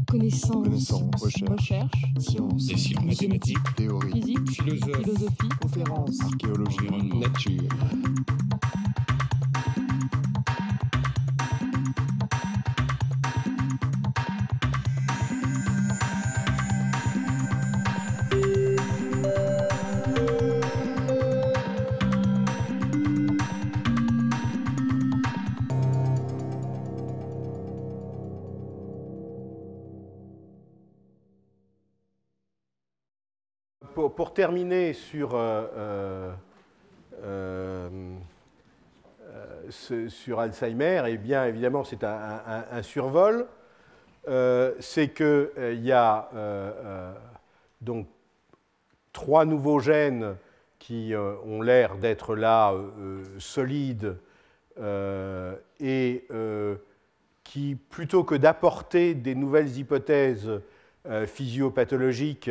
Connaissance, recherche, sciences, et sciences mathématiques, théorie, physique, philosophie, conférence, archéologie, environnement, nature. Pour terminer sur Alzheimer, eh bien évidemment c'est un survol. C'est qu'il y a donc 3 nouveaux gènes qui ont l'air d'être là solides et qui, plutôt que d'apporter des nouvelles hypothèses physiopathologiques,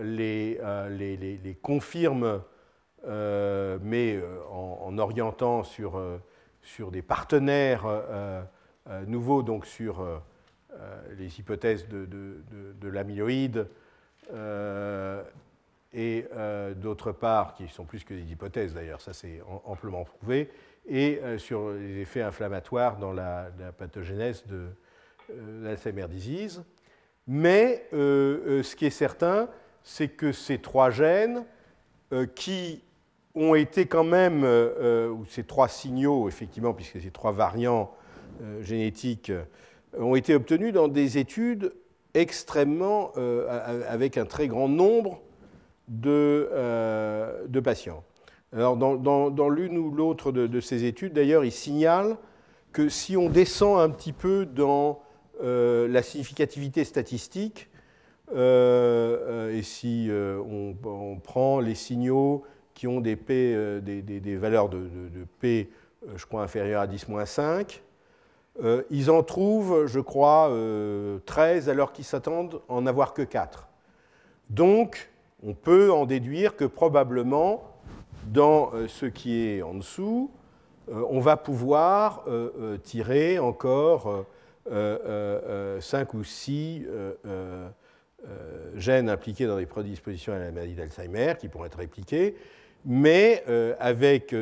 les confirment, mais en orientant sur des partenaires nouveaux, donc sur les hypothèses de l'amyloïde, et d'autre part, qui sont plus que des hypothèses d'ailleurs, ça c'est amplement prouvé, et sur les effets inflammatoires dans la pathogénèse de l'Alzheimer disease. Mais ce qui est certain, c'est que ces 3 gènes qui ont été quand même, ou ces 3 signaux, effectivement, puisque ces 3 variants génétiques ont été obtenus dans des études extrêmement, avec un très grand nombre de patients. Alors, dans l'une ou l'autre de ces études, d'ailleurs, il signale que si on descend un petit peu dans la significativité statistique, et si on prend les signaux qui ont des valeurs de P, je crois, inférieures à 10-5, ils en trouvent, je crois, 13, alors qu'ils s'attendent à en avoir que 4. Donc, on peut en déduire que probablement, dans ce qui est en dessous, on va pouvoir tirer encore 5 ou 6 gènes impliqués dans les prédispositions à la maladie d'Alzheimer qui pourront être répliqués, mais avec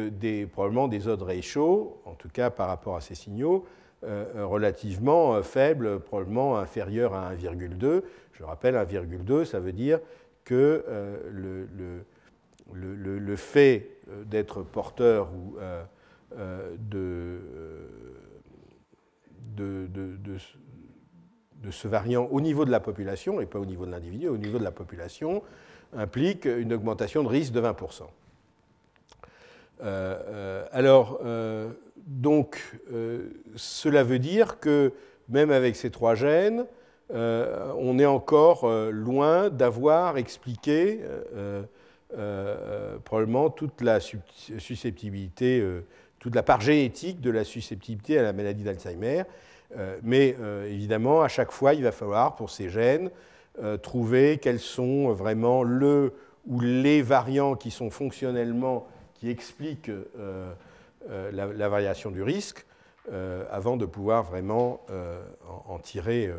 probablement des odds ratio, en tout cas par rapport à ces signaux, relativement faibles, probablement inférieurs à 1,2. Je rappelle, 1,2, ça veut dire que le fait d'être porteur de ce variant au niveau de la population, et pas au niveau de l'individu, au niveau de la population, implique une augmentation de risque de 20%. Donc, cela veut dire que même avec ces 3 gènes, on est encore loin d'avoir expliqué probablement toute la susceptibilité, toute la part génétique de la susceptibilité à la maladie d'Alzheimer. Mais évidemment, à chaque fois, il va falloir, pour ces gènes, trouver quels sont vraiment ou les variants qui sont fonctionnellement, qui expliquent la variation du risque, avant de pouvoir vraiment en tirer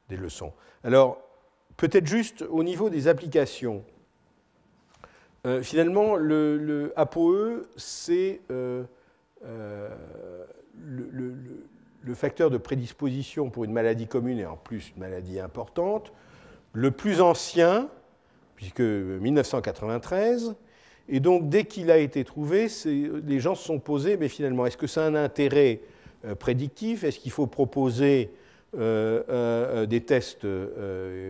des leçons. Alors, peut-être juste au niveau des applications. Finalement, le ApoE, c'est le facteur de prédisposition pour une maladie commune et en plus une maladie importante, le plus ancien, puisque 1993, et donc dès qu'il a été trouvé, les gens se sont posés, mais finalement, est-ce que ça a un intérêt prédictif? Est-ce qu'il faut proposer des tests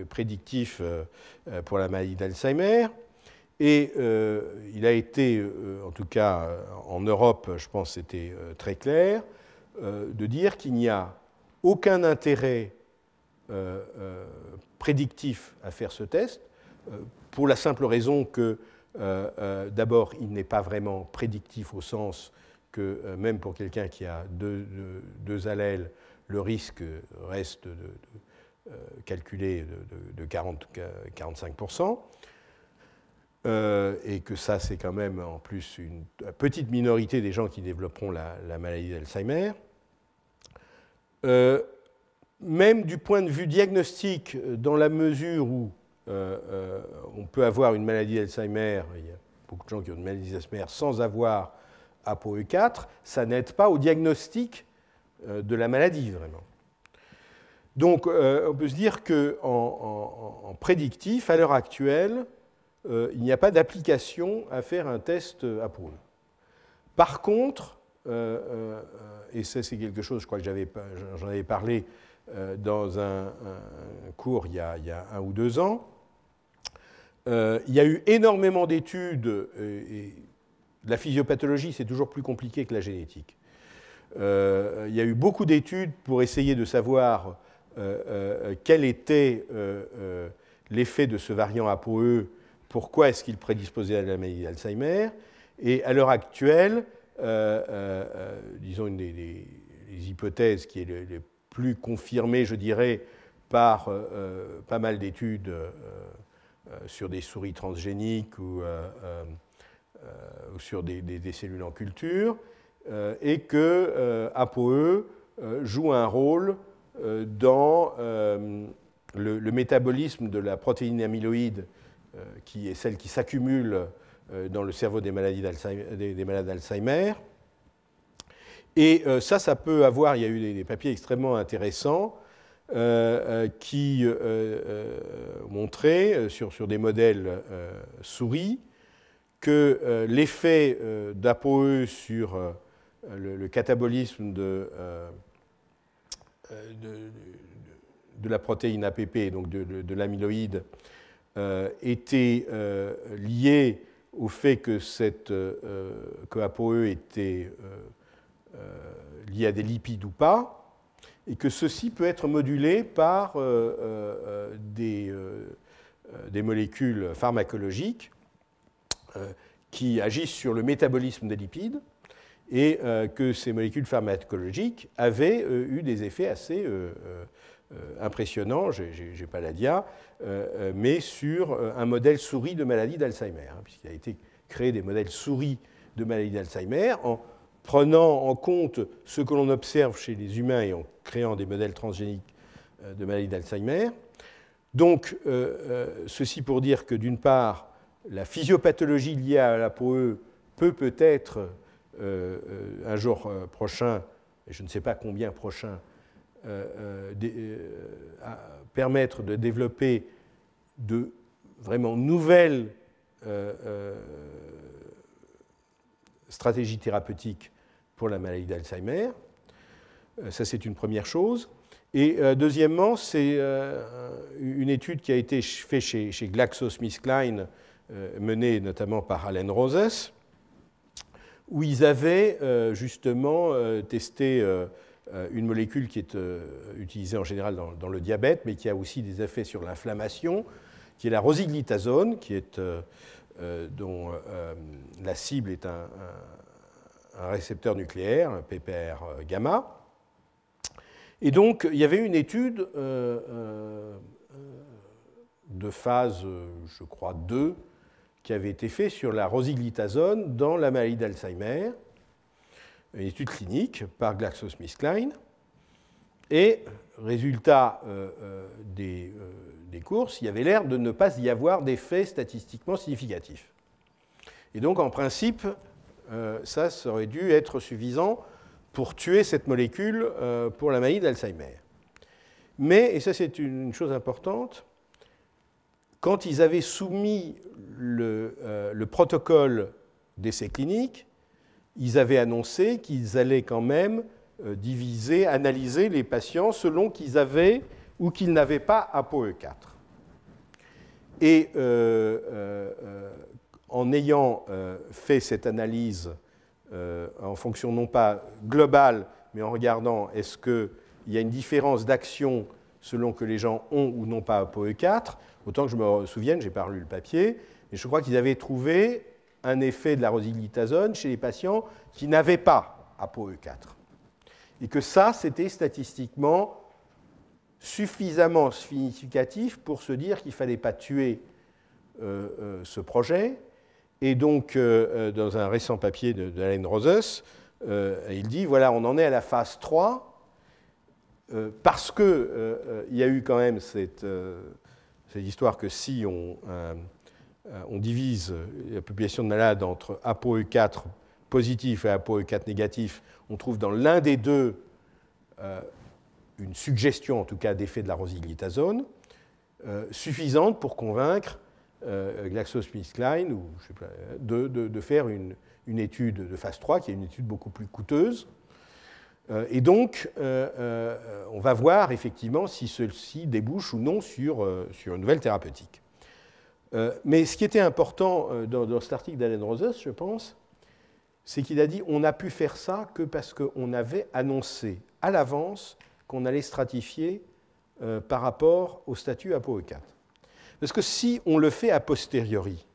prédictifs pour la maladie d'Alzheimer? Et il a été, en tout cas en Europe, je pense que c'était très clair, de dire qu'il n'y a aucun intérêt prédictif à faire ce test, pour la simple raison que, d'abord, il n'est pas vraiment prédictif au sens que, même pour quelqu'un qui a deux allèles, le risque reste calculé de 40-45%. Et que ça, c'est quand même en plus une petite minorité des gens qui développeront la maladie d'Alzheimer. même du point de vue diagnostique, dans la mesure où on peut avoir une maladie d'Alzheimer, il y a beaucoup de gens qui ont une maladie d'Alzheimer sans avoir ApoE4, ça n'aide pas au diagnostic de la maladie, vraiment. Donc, on peut se dire qu'en prédictif, à l'heure actuelle, il n'y a pas d'application à faire un test ApoE. Par contre, et ça c'est quelque chose, je crois que j'en avais parlé dans un cours il y a 1 ou 2 ans, il y a eu énormément d'études, et la physiopathologie c'est toujours plus compliqué que la génétique. Il y a eu beaucoup d'études pour essayer de savoir quel était l'effet de ce variant ApoE, pourquoi est-ce qu'il prédisposait à la maladie d'Alzheimer, et à l'heure actuelle, disons une des hypothèses qui est le plus confirmée, je dirais, par pas mal d'études sur des souris transgéniques ou sur des cellules en culture, et que ApoE joue un rôle dans le métabolisme de la protéine amyloïde, qui est celle qui s'accumule dans le cerveau des malades d'Alzheimer. Et ça peut avoir, il y a eu des papiers extrêmement intéressants qui montraient sur des modèles souris que l'effet d'ApoE sur le catabolisme de la protéine APP, donc de l'amyloïde, était lié au fait que ApoE était lié à des lipides ou pas, et que ceci peut être modulé par des molécules pharmacologiques qui agissent sur le métabolisme des lipides, et que ces molécules pharmacologiques avaient eu des effets assez impressionnants, je n'ai pas la dia, mais sur un modèle souris de maladie d'Alzheimer, puisqu'il a été créé des modèles souris de maladie d'Alzheimer en prenant en compte ce que l'on observe chez les humains et en créant des modèles transgéniques de maladie d'Alzheimer. Donc, ceci pour dire que d'une part, la physiopathologie liée à l'ApoE peut-être un jour prochain, et je ne sais pas combien prochain, permettre de développer de vraiment nouvelles stratégies thérapeutiques pour la maladie d'Alzheimer. Ça, c'est une première chose. Et deuxièmement, c'est une étude qui a été faite chez GlaxoSmithKline, menée notamment par Allen Roses, où ils avaient justement testé une molécule qui est utilisée en général dans le diabète, mais qui a aussi des effets sur l'inflammation, qui est la rosiglitazone, dont la cible est un récepteur nucléaire, un PPR gamma. Et donc, il y avait une étude de phase, je crois, 2, qui avait été faite sur la rosiglitazone dans la maladie d'Alzheimer, une étude clinique par GlaxoSmithKline. Et, résultat des courses, il y avait l'air de ne pas y avoir d'effet statistiquement significatif. Et donc, en principe, ça aurait dû être suffisant pour tuer cette molécule pour la maladie d'Alzheimer. Mais, et ça c'est une chose importante, quand ils avaient soumis le protocole d'essai clinique, ils avaient annoncé qu'ils allaient quand même diviser, analyser les patients selon qu'ils avaient ou qu'ils n'avaient pas ApoE4. Et en ayant fait cette analyse en fonction non pas globale, mais en regardant est-ce qu'il y a une différence d'action selon que les gens ont ou n'ont pas ApoE4, autant que je me souvienne, je n'ai pas relu le papier, mais je crois qu'ils avaient trouvé un effet de la rosiglitazone chez les patients qui n'avaient pas ApoE4. Et que ça, c'était statistiquement suffisamment significatif pour se dire qu'il ne fallait pas tuer ce projet. Et donc, dans un récent papier d'Allen Roses, il dit, voilà, on en est à la phase 3, parce qu'il y a eu quand même cette histoire que si on divise la population de malades entre ApoE4 positif et ApoE4 négatif, on trouve dans l'un des deux une suggestion, en tout cas, d'effet de la rosiglitazone, suffisante pour convaincre GlaxoSmithKline ou, je sais pas, de faire une étude de phase 3, qui est une étude beaucoup plus coûteuse. Et donc, on va voir effectivement si ceci débouche ou non sur une nouvelle thérapeutique. Mais ce qui était important dans cet article d'Allen Roses, je pense, c'est qu'il a dit on n'a pu faire ça que parce qu'on avait annoncé à l'avance qu'on allait stratifier par rapport au statut ApoE4. Parce que si on le fait a posteriori,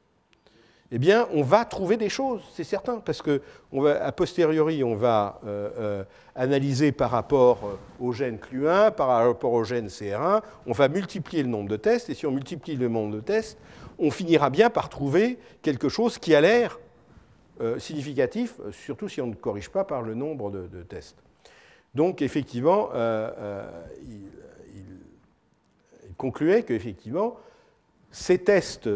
eh bien, on va trouver des choses, c'est certain, parce qu'à posteriori, on va analyser par rapport au gène CLU1, par rapport au gène CR1, on va multiplier le nombre de tests, et si on multiplie le nombre de tests, on finira bien par trouver quelque chose qui a l'air significatif, surtout si on ne corrige pas par le nombre de tests. Donc, effectivement, il concluait qu'effectivement, ces tests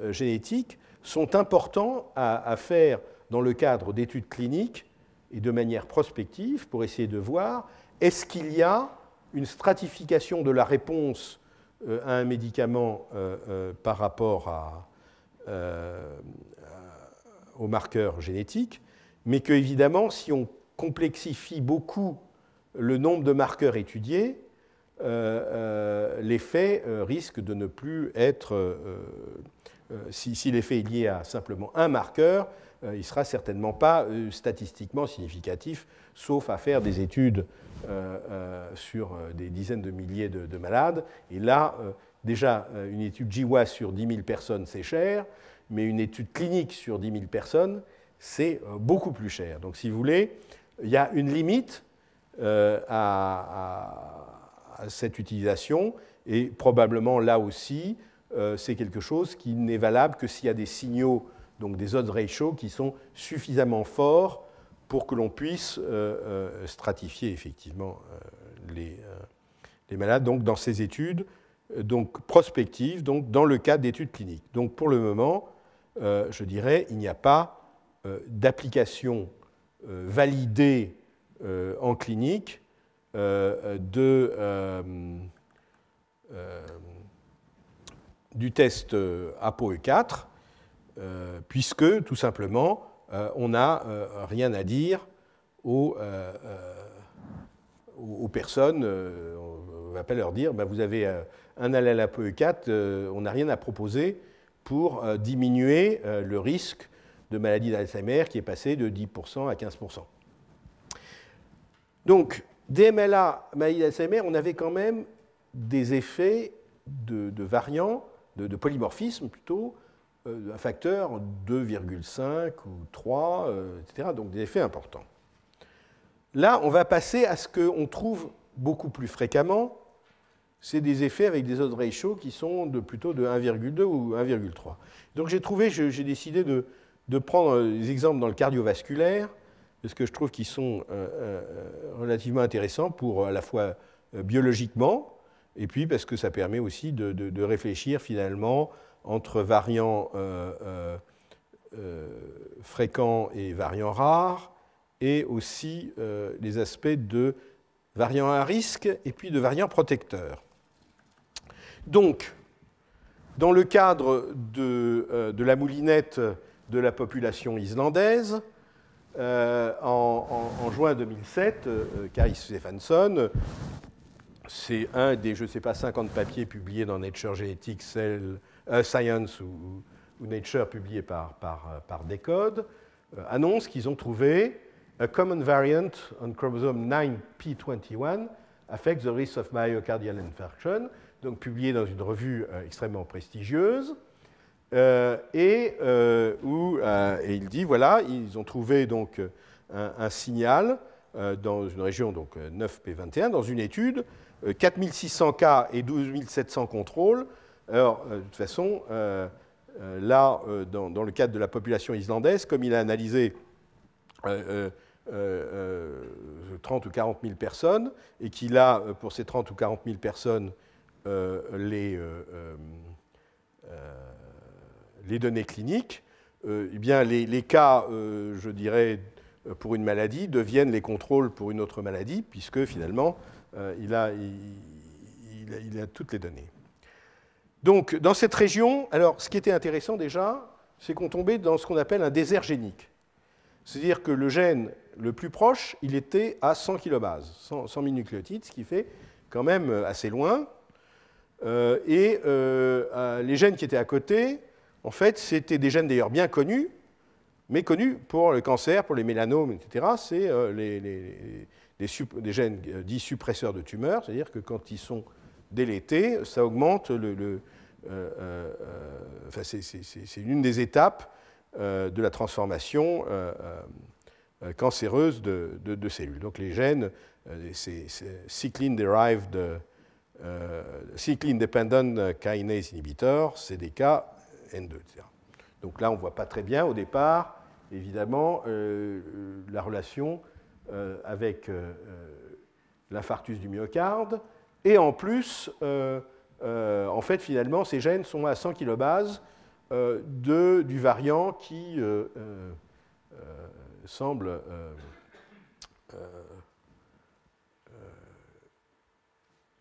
génétiques sont importants à faire dans le cadre d'études cliniques et de manière prospective pour essayer de voir est-ce qu'il y a une stratification de la réponse à un médicament par rapport aux marqueurs génétiques, mais qu'évidemment, si on complexifie beaucoup le nombre de marqueurs étudiés, l'effet risque de ne plus être... si l'effet est lié à simplement un marqueur, il ne sera certainement pas statistiquement significatif, sauf à faire des études sur des dizaines de milliers de malades. Et là, déjà, une étude GWAS sur 10 000 personnes, c'est cher, mais une étude clinique sur 10 000 personnes, c'est beaucoup plus cher. Donc, si vous voulez, il y a une limite à cette utilisation, et probablement là aussi, c'est quelque chose qui n'est valable que s'il y a des signaux, donc des odds ratio, qui sont suffisamment forts pour que l'on puisse stratifier effectivement les malades donc, dans ces études donc, prospectives, donc, dans le cadre d'études cliniques. Donc pour le moment, je dirais, il n'y a pas d'application validée en clinique du test ApoE4, puisque, tout simplement, on n'a rien à dire aux personnes. On ne va pas leur dire, ben, vous avez un allèle ApoE4, on n'a rien à proposer pour diminuer le risque de maladie d'Alzheimer qui est passé de 10% à 15%. Donc, DMLA, maladie d'Alzheimer, on avait quand même des effets de variants, de polymorphisme plutôt, un facteur 2,5 ou 3, etc. Donc des effets importants. Là, on va passer à ce qu'on trouve beaucoup plus fréquemment, c'est des effets avec des odds ratio qui sont plutôt de 1,2 ou 1,3. Donc j'ai décidé de prendre des exemples dans le cardiovasculaire, parce que je trouve qu'ils sont relativement intéressants pour à la fois biologiquement, et puis parce que ça permet aussi de réfléchir finalement entre variants fréquents et variants rares, et aussi les aspects de variants à risque et puis de variants protecteurs. Donc, dans le cadre de la moulinette de la population islandaise, en juin 2007, Kari Stefansson, c'est un des, je ne sais pas, 50 papiers publiés dans Nature Genetics, Science ou Nature publiés par Decode, annonce qu'ils ont trouvé a common variant on chromosome 9p21 affects the risk of myocardial infarction, donc publié dans une revue extrêmement prestigieuse. Et il dit, voilà, ils ont trouvé donc un signal dans une région donc 9p21, dans une étude, 4600 cas et 12 700 contrôles. Alors, de toute façon, là, dans le cadre de la population islandaise, comme il a analysé 30 ou 40 000 personnes, et qu'il a, pour ces 30 ou 40 000 personnes, les données cliniques, eh bien, les cas, je dirais, pour une maladie deviennent les contrôles pour une autre maladie, puisque finalement, il a toutes les données. Donc, dans cette région, alors, ce qui était intéressant déjà, c'est qu'on tombait dans ce qu'on appelle un désert génique. C'est-à-dire que le gène le plus proche, il était à 100 kilobases, 100 000 nucléotides, ce qui fait quand même assez loin. Et les gènes qui étaient à côté, en fait, c'était des gènes d'ailleurs bien connus, mais connus pour le cancer, pour les mélanomes, etc. C'est des gènes dits suppresseurs de tumeurs, c'est-à-dire que quand ils sont délétés, ça augmente enfin, c'est une des étapes de la transformation cancéreuse de cellules. Donc les gènes, c'est cycline-derived, cycline-dependent kinase inhibitor, CDK, N2, etc. Donc là, on ne voit pas très bien au départ, évidemment, la relation avec l'infarctus du myocarde. Et en plus, en fait, finalement, ces gènes sont à 100 kilobases du variant qui semble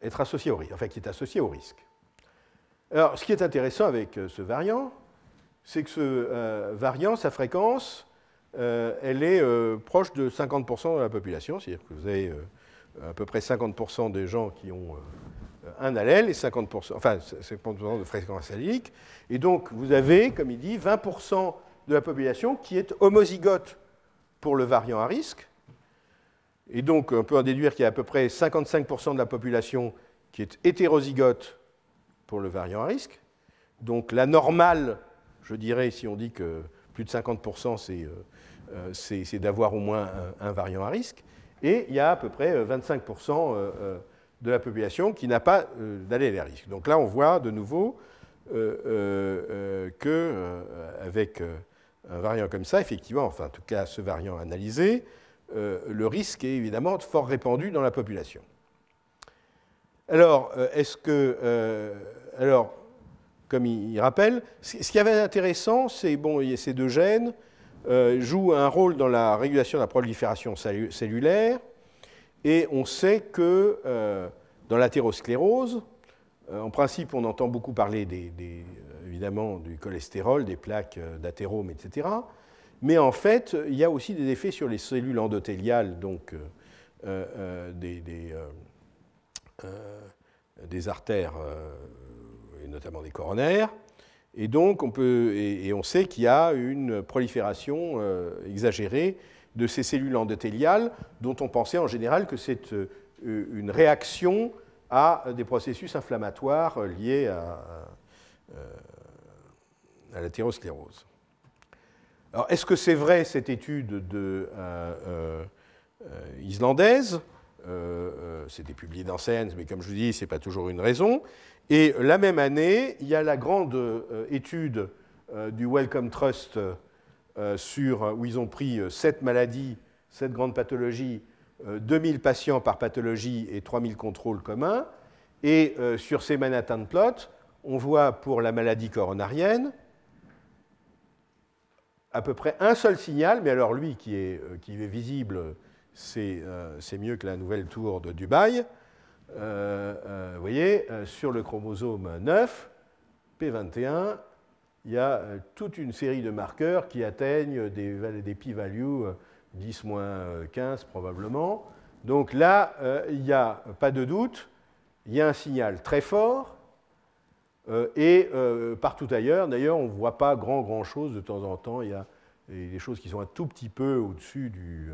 être associé au risque, enfin qui est associé au risque. Alors, ce qui est intéressant avec ce variant, c'est que ce variant, sa fréquence, elle est proche de 50% de la population, c'est-à-dire que vous avez à peu près 50% des gens qui ont un allèle et 50% de fréquence allélique. Et donc, vous avez, comme il dit, 20% de la population qui est homozygote pour le variant à risque. Et donc, on peut en déduire qu'il y a à peu près 55% de la population qui est hétérozygote pour le variant à risque. Donc, la normale, je dirais, si on dit que plus de 50%, c'est d'avoir au moins un variant à risque. Et il y a à peu près 25% de la population qui n'a pas d'allèle à risque. Donc là, on voit de nouveau qu'avec un variant comme ça, effectivement, enfin en tout cas ce variant analysé, le risque est évidemment fort répandu dans la population. Alors, comme il rappelle, ce qui avait d'intéressant, c'est bon, ces deux gènes jouent un rôle dans la régulation de la prolifération cellulaire, et on sait que dans l'athérosclérose, en principe, on entend beaucoup parler évidemment du cholestérol, des plaques d'athérome, etc. Mais en fait, il y a aussi des effets sur les cellules endothéliales, donc des artères, et notamment des coronaires. Et donc, on sait qu'il y a une prolifération exagérée de ces cellules endothéliales, dont on pensait en général que c'est une réaction à des processus inflammatoires liés à l'athérosclérose. Alors, est-ce que c'est vrai, cette étude islandaise? C'était publié dans Science, mais comme je vous dis, ce n'est pas toujours une raison. Et la même année, il y a la grande étude du Wellcome Trust où ils ont pris 7 maladies, 7 grandes pathologies, 2000 patients par pathologie et 3000 contrôles communs. Et sur ces Manhattan plots, on voit pour la maladie coronarienne à peu près un seul signal, mais alors lui qui est visible, c'est mieux que la nouvelle tour de Dubaï. Vous voyez, sur le chromosome 9, P21, il y a toute une série de marqueurs qui atteignent des p-values 10-15 probablement. Donc là, il n'y a pas de doute, il y a un signal très fort, et partout ailleurs, d'ailleurs, on ne voit pas grand-chose de temps en temps. Il y a des choses qui sont un tout petit peu au-dessus du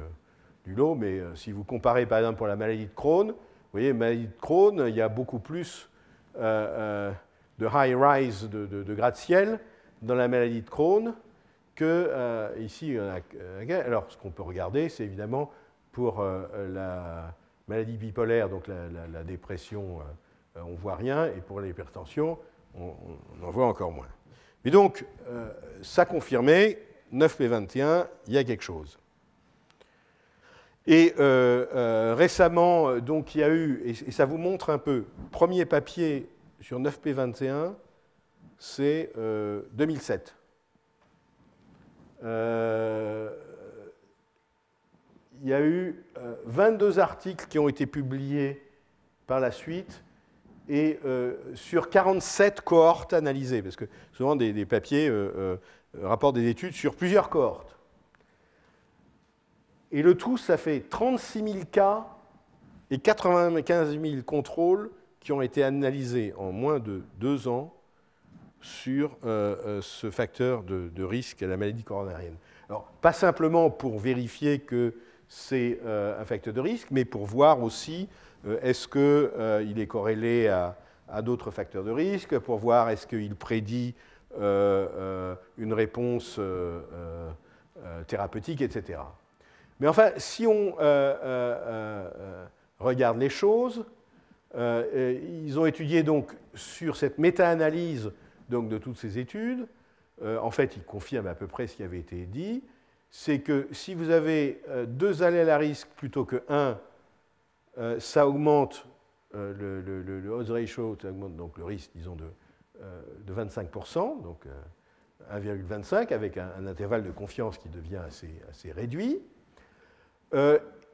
lot, mais si vous comparez par exemple pour la maladie de Crohn, vous voyez, maladie de Crohn, il y a beaucoup plus de high-rise, de gratte-ciel dans la maladie de Crohn que ici. Alors, ce qu'on peut regarder, c'est évidemment pour la maladie bipolaire, donc la dépression, on ne voit rien, et pour l'hypertension, on en voit encore moins. Mais donc, ça confirmait, 9p21, il y a quelque chose. Et récemment, donc, il y a eu, et ça vous montre un peu, premier papier sur 9p21, c'est 2007. Il y a eu 22 articles qui ont été publiés par la suite, et sur 47 cohortes analysées, parce que souvent des papiers rapportent des études sur plusieurs cohortes. Et le tout, ça fait 36 000 cas et 95 000 contrôles qui ont été analysés en moins de 2 ans sur ce facteur de risque à la maladie coronarienne. Alors, pas simplement pour vérifier que c'est un facteur de risque, mais pour voir aussi est-ce qu'il est corrélé à d'autres facteurs de risque, pour voir est-ce qu'il prédit une réponse thérapeutique, etc. Mais enfin, si on regarde les choses, ils ont étudié donc sur cette méta-analyse donc, de toutes ces études. En fait, ils confirment à peu près ce qui avait été dit. C'est que si vous avez 2 allèles à risque plutôt que 1, ça augmente le odds ratio, ça augmente donc le risque, disons, de 25%, donc 1,25, avec un intervalle de confiance qui devient assez réduit.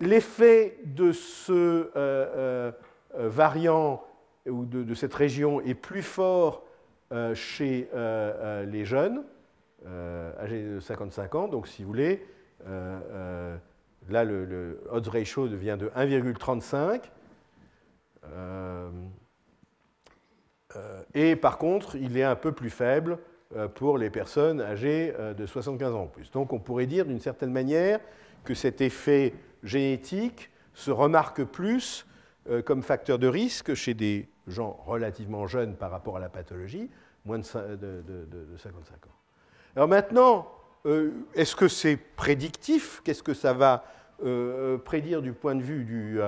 L'effet de ce variant ou de cette région est plus fort chez les jeunes, âgés de 55 ans. Donc, si vous voulez, là, le odds ratio devient de 1,35. Et par contre, il est un peu plus faible pour les personnes âgées de 75 ans en plus. Donc, on pourrait dire d'une certaine manière que cet effet génétique se remarque plus comme facteur de risque chez des gens relativement jeunes par rapport à la pathologie, moins de 55 ans. Alors maintenant, est-ce que c'est prédictif? Qu'est-ce que ça va prédire du point de vue du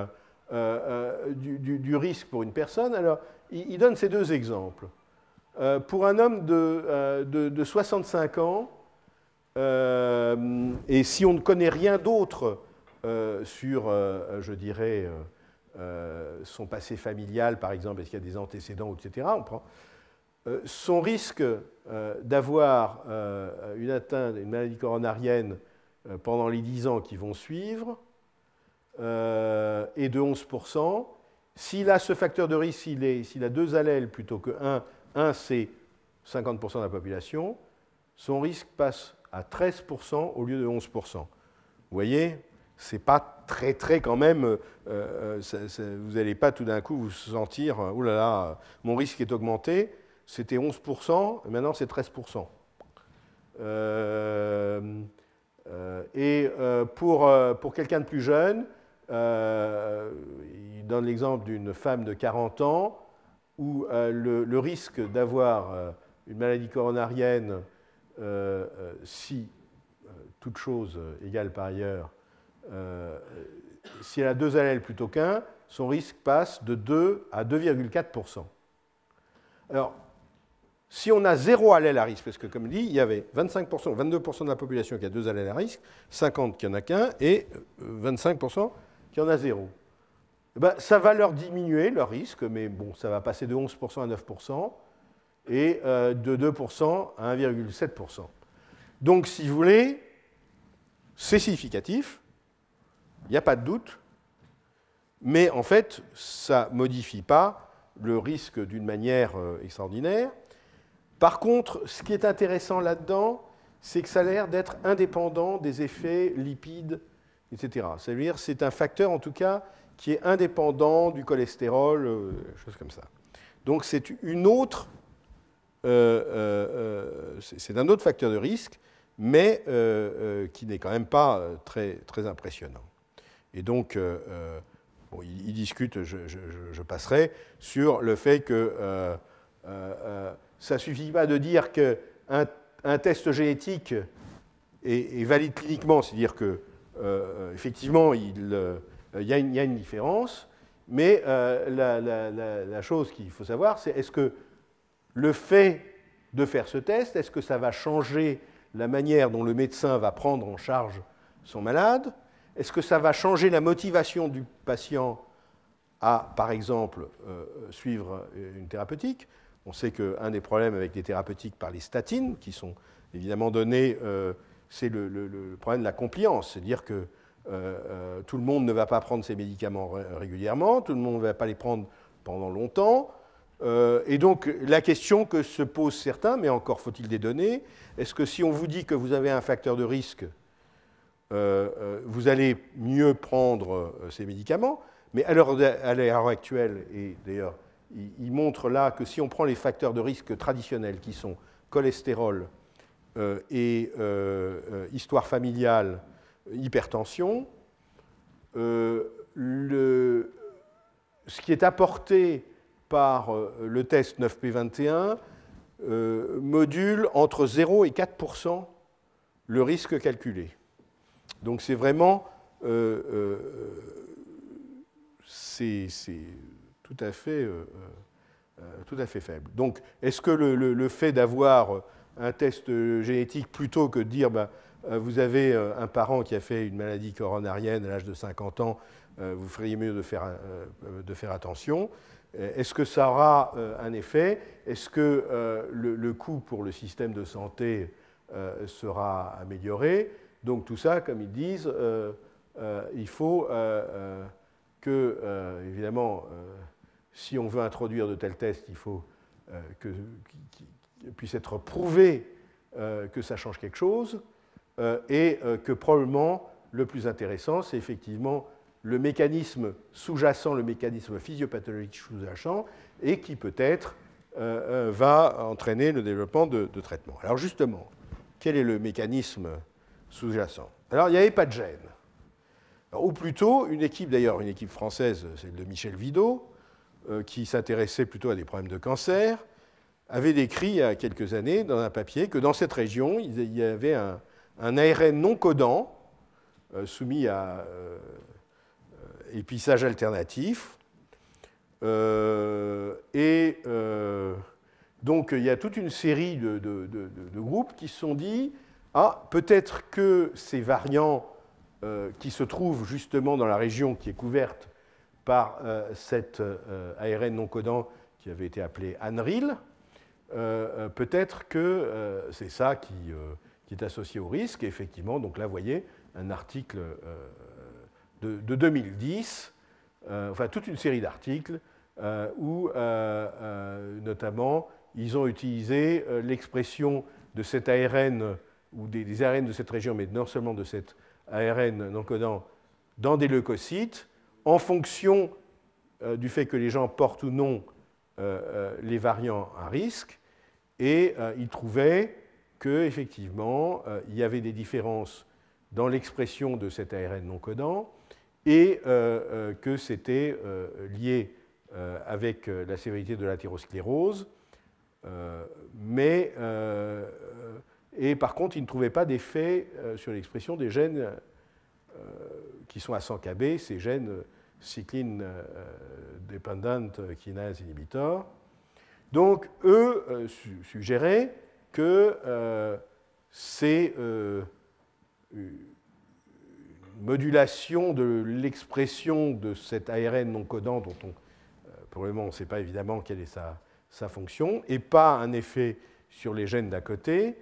risque pour une personne? Alors, il donne ces 2 exemples. Pour un homme de 65 ans, et si on ne connaît rien d'autre sur, je dirais, son passé familial, par exemple, est-ce qu'il y a des antécédents, etc., on prend son risque d'avoir une maladie coronarienne pendant les 10 ans qui vont suivre est de 11%. S'il a ce facteur de risque, s'il a 2 allèles plutôt que 1 c'est 50% de la population, son risque passe à 13% au lieu de 11%. Vous voyez, c'est pas très quand même, vous n'allez pas tout d'un coup vous sentir, oh là là, mon risque est augmenté, c'était 11%, et maintenant c'est 13%. Pour quelqu'un de plus jeune, il donne l'exemple d'une femme de 40 ans où le risque d'avoir une maladie coronarienne, si toute chose égale par ailleurs, si elle a 2 allèles plutôt qu'1, son risque passe de 2 à 2,4%. Alors, si on a 0 allèle à risque, parce que comme dit, il y avait 25%, 22% de la population qui a 2 allèles à risque, 50% qui n'en a qu'un, et 25% qui en a 0. Eh ben, ça va leur diminuer leur risque, mais bon, ça va passer de 11% à 9%, et de 2% à 1,7%. Donc, si vous voulez, c'est significatif, il n'y a pas de doute, mais en fait, ça ne modifie pas le risque d'une manière extraordinaire. Par contre, ce qui est intéressant là-dedans, c'est que ça a l'air d'être indépendant des effets lipides, etc. C'est-à-dire que c'est un facteur, en tout cas, qui est indépendant du cholestérol, choses comme ça. Donc c'est une autre, c'est un autre facteur de risque, mais qui n'est quand même pas très impressionnant. Et donc, bon, il discute, je passerai, sur le fait que ça ne suffit pas de dire qu'un test génétique est valide cliniquement, c'est-à-dire qu'effectivement, il y a une différence, mais la chose qu'il faut savoir, c'est est-ce que le fait de faire ce test, est-ce que ça va changer la manière dont le médecin va prendre en charge son malade? Est-ce que ça va changer la motivation du patient à, par exemple, suivre une thérapeutique? On sait qu'un des problèmes avec les thérapeutiques par les statines, qui sont évidemment données, c'est le problème de la compliance, c'est-à-dire que tout le monde ne va pas prendre ces médicaments régulièrement, tout le monde ne va pas les prendre pendant longtemps. Et donc, la question que se posent certains, mais encore faut-il des données, est-ce que si on vous dit que vous avez un facteur de risque, vous allez mieux prendre ces médicaments? Mais à l'heure actuelle, et d'ailleurs, il montre là que si on prend les facteurs de risque traditionnels, qui sont cholestérol et histoire familiale, hypertension, ce qui est apporté par le test 9P21 module entre 0 et 4% le risque calculé. Donc c'est vraiment c'est tout à fait faible. Donc est-ce que le fait d'avoir un test génétique plutôt que de dire vous avez un parent qui a fait une maladie coronarienne à l'âge de 50 ans, vous feriez mieux de faire attention. Est-ce que ça aura un effet? Est-ce que le coût pour le système de santé sera amélioré? Donc tout ça, comme ils disent, il faut que, évidemment, si on veut introduire de tels tests, il faut qu'il puisse être prouvé que ça change quelque chose, et que probablement le plus intéressant, c'est effectivement le mécanisme sous-jacent, le mécanisme physiopathologique sous-jacent, et qui peut-être va entraîner le développement de traitements. Alors justement, quel est le mécanisme sous-jacent? Alors il n'y avait pas de gène. Ou plutôt, une équipe française, celle de Michel Vidot, qui s'intéressait plutôt à des problèmes de cancer, avait décrit il y a quelques années dans un papier que dans cette région, il y avait un ARN non codant soumis à épissage alternatif. Donc il y a toute une série de groupes qui se sont dit peut-être que ces variants qui se trouvent justement dans la région qui est couverte par cet ARN non codant qui avait été appelé ANRIL, peut-être que c'est ça qui est associé au risque. Et effectivement, donc là, vous voyez un article de 2010, enfin toute une série d'articles où notamment ils ont utilisé l'expression de cet ARN ou des ARN de cette région, mais non seulement de cet ARN non codant dans des leucocytes, en fonction du fait que les gens portent ou non les variants à risque, et ils trouvaient qu'effectivement, il y avait des différences dans l'expression de cet ARN non codant, et que c'était lié avec la sévérité de l'athérosclérose, et par contre, ils ne trouvaient pas d'effet sur l'expression des gènes qui sont à 100 kb, ces gènes cycline dependent kinase inhibitor. Donc, eux suggéraient que c'est une modulation de l'expression de cet ARN non codant, dont pour le moment, on ne sait pas évidemment quelle est sa fonction, et pas un effet sur les gènes d'à côté,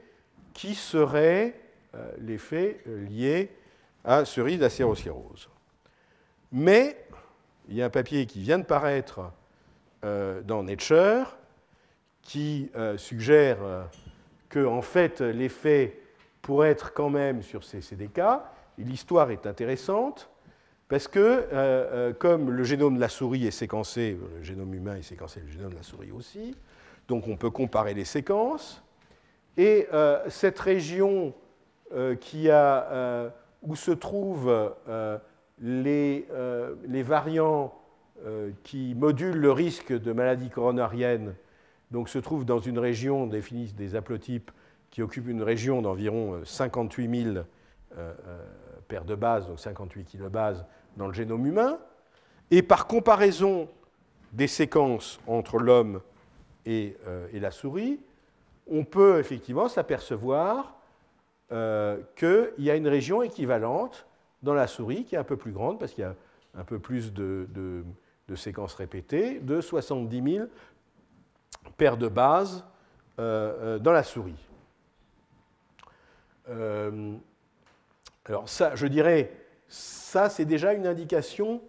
qui serait l'effet lié à ce risque d'athérosclérose. Mais il y a un papier qui vient de paraître dans Nature qui suggère que, en fait, l'effet pourrait être quand même sur ces CDK. Et l'histoire est intéressante parce que, comme le génome de la souris est séquencé, le génome humain est séquencé, le génome de la souris aussi, donc on peut comparer les séquences. Et cette région où se trouvent les variants qui modulent le risque de maladie coronarienne, donc se trouve dans une région définie des haplotypes qui occupe une région d'environ 58 000 paires de bases, donc 58 kilobases dans le génome humain. Et par comparaison des séquences entre l'homme et la souris, on peut effectivement s'apercevoir qu'il y a une région équivalente dans la souris, qui est un peu plus grande, parce qu'il y a un peu plus de séquences répétées, de 70 000 paires de bases dans la souris. Alors ça, je dirais, ça c'est déjà une indication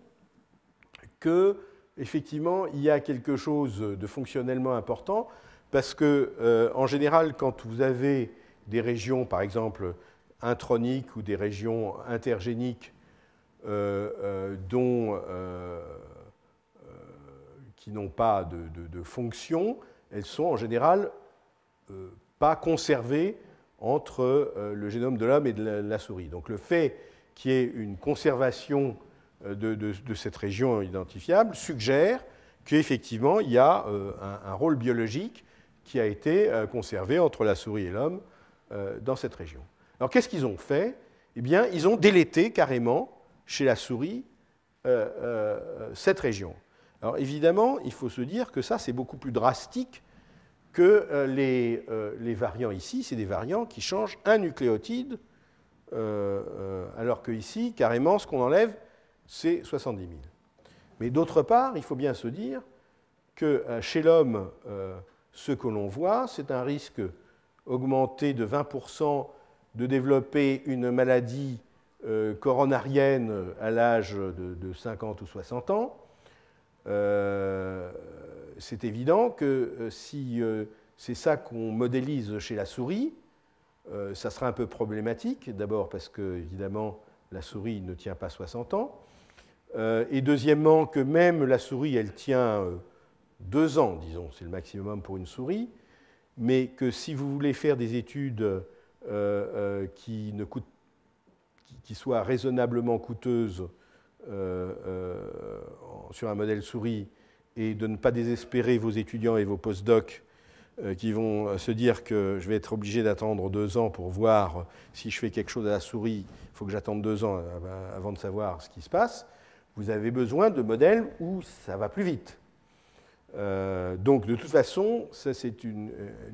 que effectivement il y a quelque chose de fonctionnellement important, parce que en général, quand vous avez des régions, par exemple introniques ou des régions intergéniques qui n'ont pas de fonction, elles sont en général pas conservées entre le génome de l'homme et de la souris. Donc le fait qu'il y ait une conservation de cette région identifiable suggère qu'effectivement il y a un rôle biologique qui a été conservé entre la souris et l'homme dans cette région. Alors qu'est-ce qu'ils ont fait? Eh bien, ils ont délété carrément chez la souris cette région. Alors évidemment, il faut se dire que ça, c'est beaucoup plus drastique que les variants ici. C'est des variants qui changent un nucléotide, alors que ici, carrément, ce qu'on enlève, c'est 70 000. Mais d'autre part, il faut bien se dire que chez l'homme, ce que l'on voit, c'est un risque augmenté de 20% de développer une maladie coronarienne à l'âge de 50 ou 60 ans. C'est évident que si c'est ça qu'on modélise chez la souris, ça sera un peu problématique. D'abord parce que, évidemment, la souris ne tient pas 60 ans. Et deuxièmement, que même la souris, elle tient 2 ans, disons, c'est le maximum pour une souris, mais que si vous voulez faire des études qui soient raisonnablement coûteuses sur un modèle souris, et de ne pas désespérer vos étudiants et vos postdocs qui vont se dire que je vais être obligé d'attendre 2 ans pour voir si je fais quelque chose à la souris, il faut que j'attende 2 ans avant de savoir ce qui se passe. Vous avez besoin de modèles où ça va plus vite. Donc, de toute façon, ça c'est une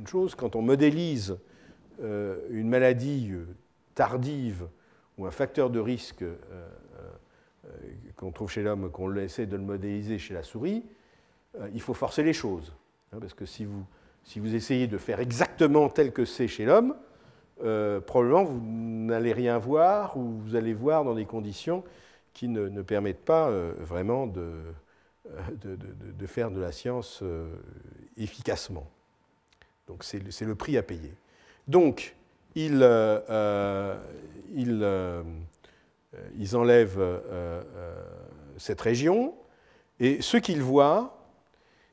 chose, quand on modélise une maladie tardive ou un facteur de risque qu'on trouve chez l'homme, qu'on essaie de le modéliser chez la souris, il faut forcer les choses. Parce que si vous essayez de faire exactement tel que c'est chez l'homme, probablement vous n'allez rien voir, ou vous allez voir dans des conditions qui ne permettent pas vraiment de faire de la science efficacement. Donc c'est le prix à payer. Donc ils enlèvent cette région, et ce qu'ils voient,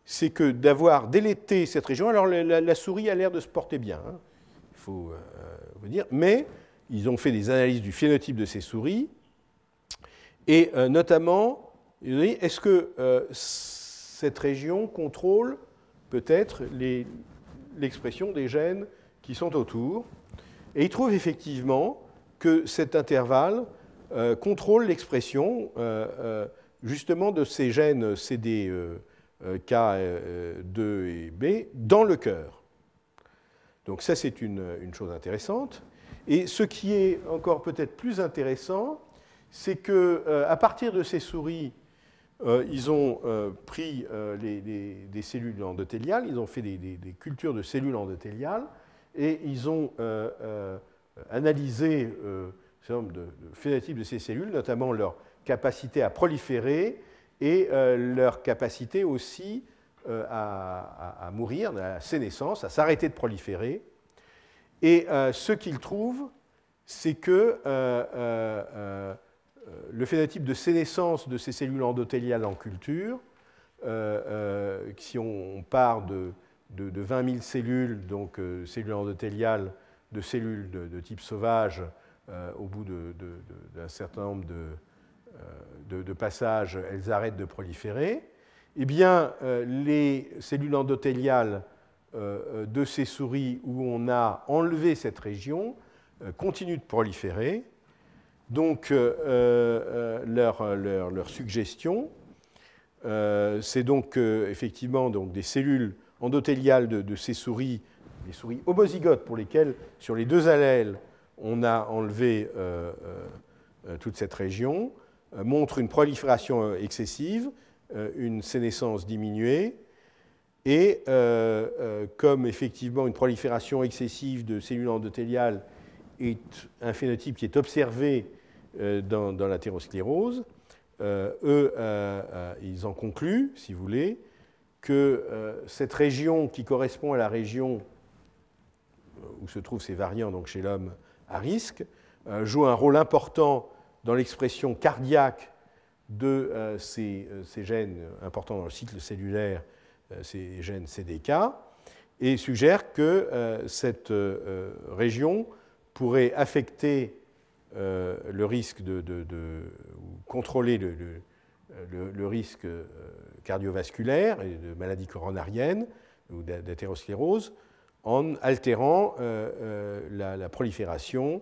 c'est que d'avoir délété cette région, alors la souris a l'air de se porter bien, hein, il faut vous dire, mais ils ont fait des analyses du phénotype de ces souris, et notamment, est-ce que cette région contrôle peut-être l'expression des gènes qui sont autour, et ils trouvent effectivement que cet intervalle contrôle l'expression justement de ces gènes CD, K2 et B dans le cœur. Donc ça, c'est une chose intéressante. Et ce qui est encore peut-être plus intéressant, c'est qu'à partir de ces souris, ils ont pris des cellules endothéliales, ils ont fait des cultures de cellules endothéliales, et ils ont analysé un certain nombre de phénotypes de ces cellules, notamment leur capacité à proliférer et leur capacité aussi à mourir, à la sénescence, à s'arrêter de proliférer. Et ce qu'ils trouvent, c'est que le phénotype de sénescence de ces cellules endothéliales en culture, si on part de 20 000 cellules, donc cellules endothéliales de cellules de type sauvage, au bout d'un certain nombre de passages, elles arrêtent de proliférer, eh bien, les cellules endothéliales de ces souris où on a enlevé cette région continuent de proliférer. Donc, leur suggestion, c'est donc effectivement donc, des cellules endothéliales de ces souris, les souris homozygotes pour lesquelles, sur les 2 allèles, on a enlevé toute cette région, montre une prolifération excessive, une sénescence diminuée, et comme effectivement une prolifération excessive de cellules endothéliales est un phénotype qui est observé dans l'athérosclérose, ils en concluent, si vous voulez, que cette région qui correspond à la région où se trouvent ces variants donc chez l'homme à risque joue un rôle important dans l'expression cardiaque de ces gènes importants dans le cycle cellulaire, ces gènes CDK, et suggère que cette région pourrait affecter le risque ou contrôler le risque cardiovasculaire et de maladies coronariennes ou d'athérosclérose en altérant la prolifération